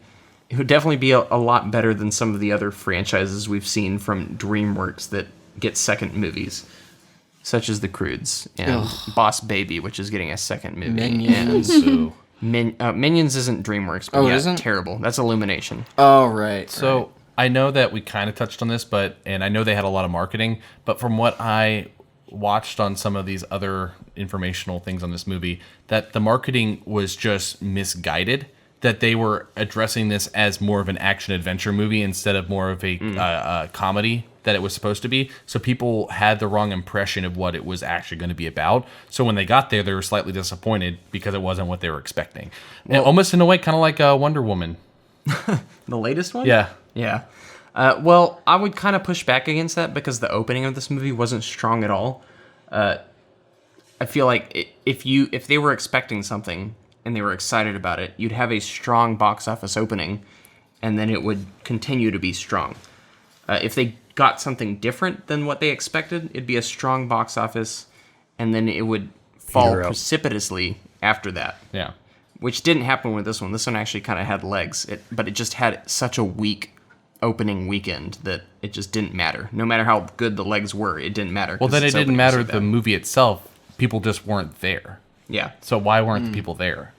it would definitely be a lot better than some of the other franchises we've seen from DreamWorks that get second movies, such as The Croods and Boss Baby, which is getting a second movie. Minions. Minions isn't DreamWorks, but it isn't? terrible. That's Illumination. Oh, right. So I know that we kind of touched on this, and I know they had a lot of marketing, but from what I watched on some of these other informational things on this movie, that the marketing was just misguided, that they were addressing this as more of an action-adventure movie instead of more of a comedy that it was supposed to be. So people had the wrong impression of what it was actually going to be about. So when they got there, they were slightly disappointed because it wasn't what they were expecting. Well, almost in a way, kind of like Wonder Woman. The latest one? Yeah. Yeah. Well, I would kind of push back against that because the opening of this movie wasn't strong at all. I feel like if they were expecting something and they were excited about it, you'd have a strong box office opening, and then it would continue to be strong. If they got something different than what they expected, it'd be a strong box office, and then it would fall precipitously after that. Yeah. Which didn't happen with this one. This one actually kind of had legs, but it just had such a weak opening weekend that it just didn't matter. No matter how good the legs were, it didn't matter. Well, then it didn't matter the movie itself. People just weren't there. Yeah. So why weren't the people there?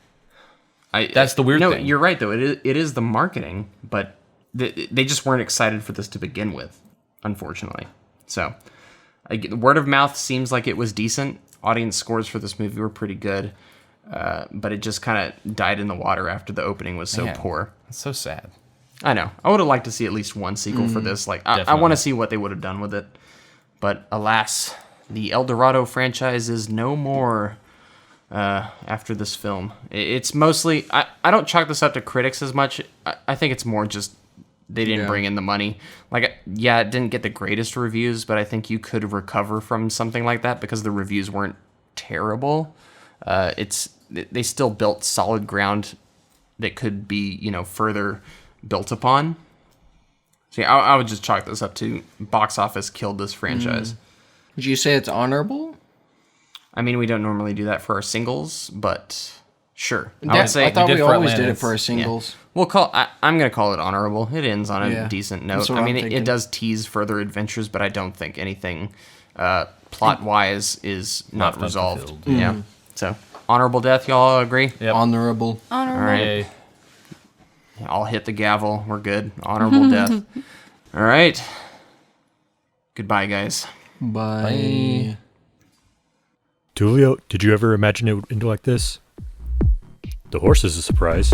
That's the weird thing. No, you're right, though. It is the marketing, but they just weren't excited for this to begin with, unfortunately. So, word of mouth seems like it was decent. Audience scores for this movie were pretty good, but it just kind of died in the water after the opening was so poor. That's so sad. I know. I would have liked to see at least one sequel for this. Like, I want to see what they would have done with it. But alas, the El Dorado franchise is no more after this film. It's mostly... I don't chalk this up to critics as much. I think it's more just they didn't bring in the money. Like, yeah, it didn't get the greatest reviews, but I think you could recover from something like that because the reviews weren't terrible. They still built solid ground that could be, further built upon. So yeah, I would just chalk this up to box office killed this franchise. Would you say it's honorable? I mean, we don't normally do that for our singles, but sure. I would say I thought we always did it Atlantis. for our singles. We'll I'm going to call it honorable. It ends on a decent note. That's what I mean, I'm it thinking. does tease further adventures, but I don't think anything plot-wise is not Left resolved. unfulfilled. Yeah. So, honorable death, y'all agree? Yep. Honorable. All right. Yay. I'll hit the gavel. We're good. Honorable death. All right. Goodbye, guys. Bye. Tulio, did you ever imagine it would end like this? The horse is a surprise.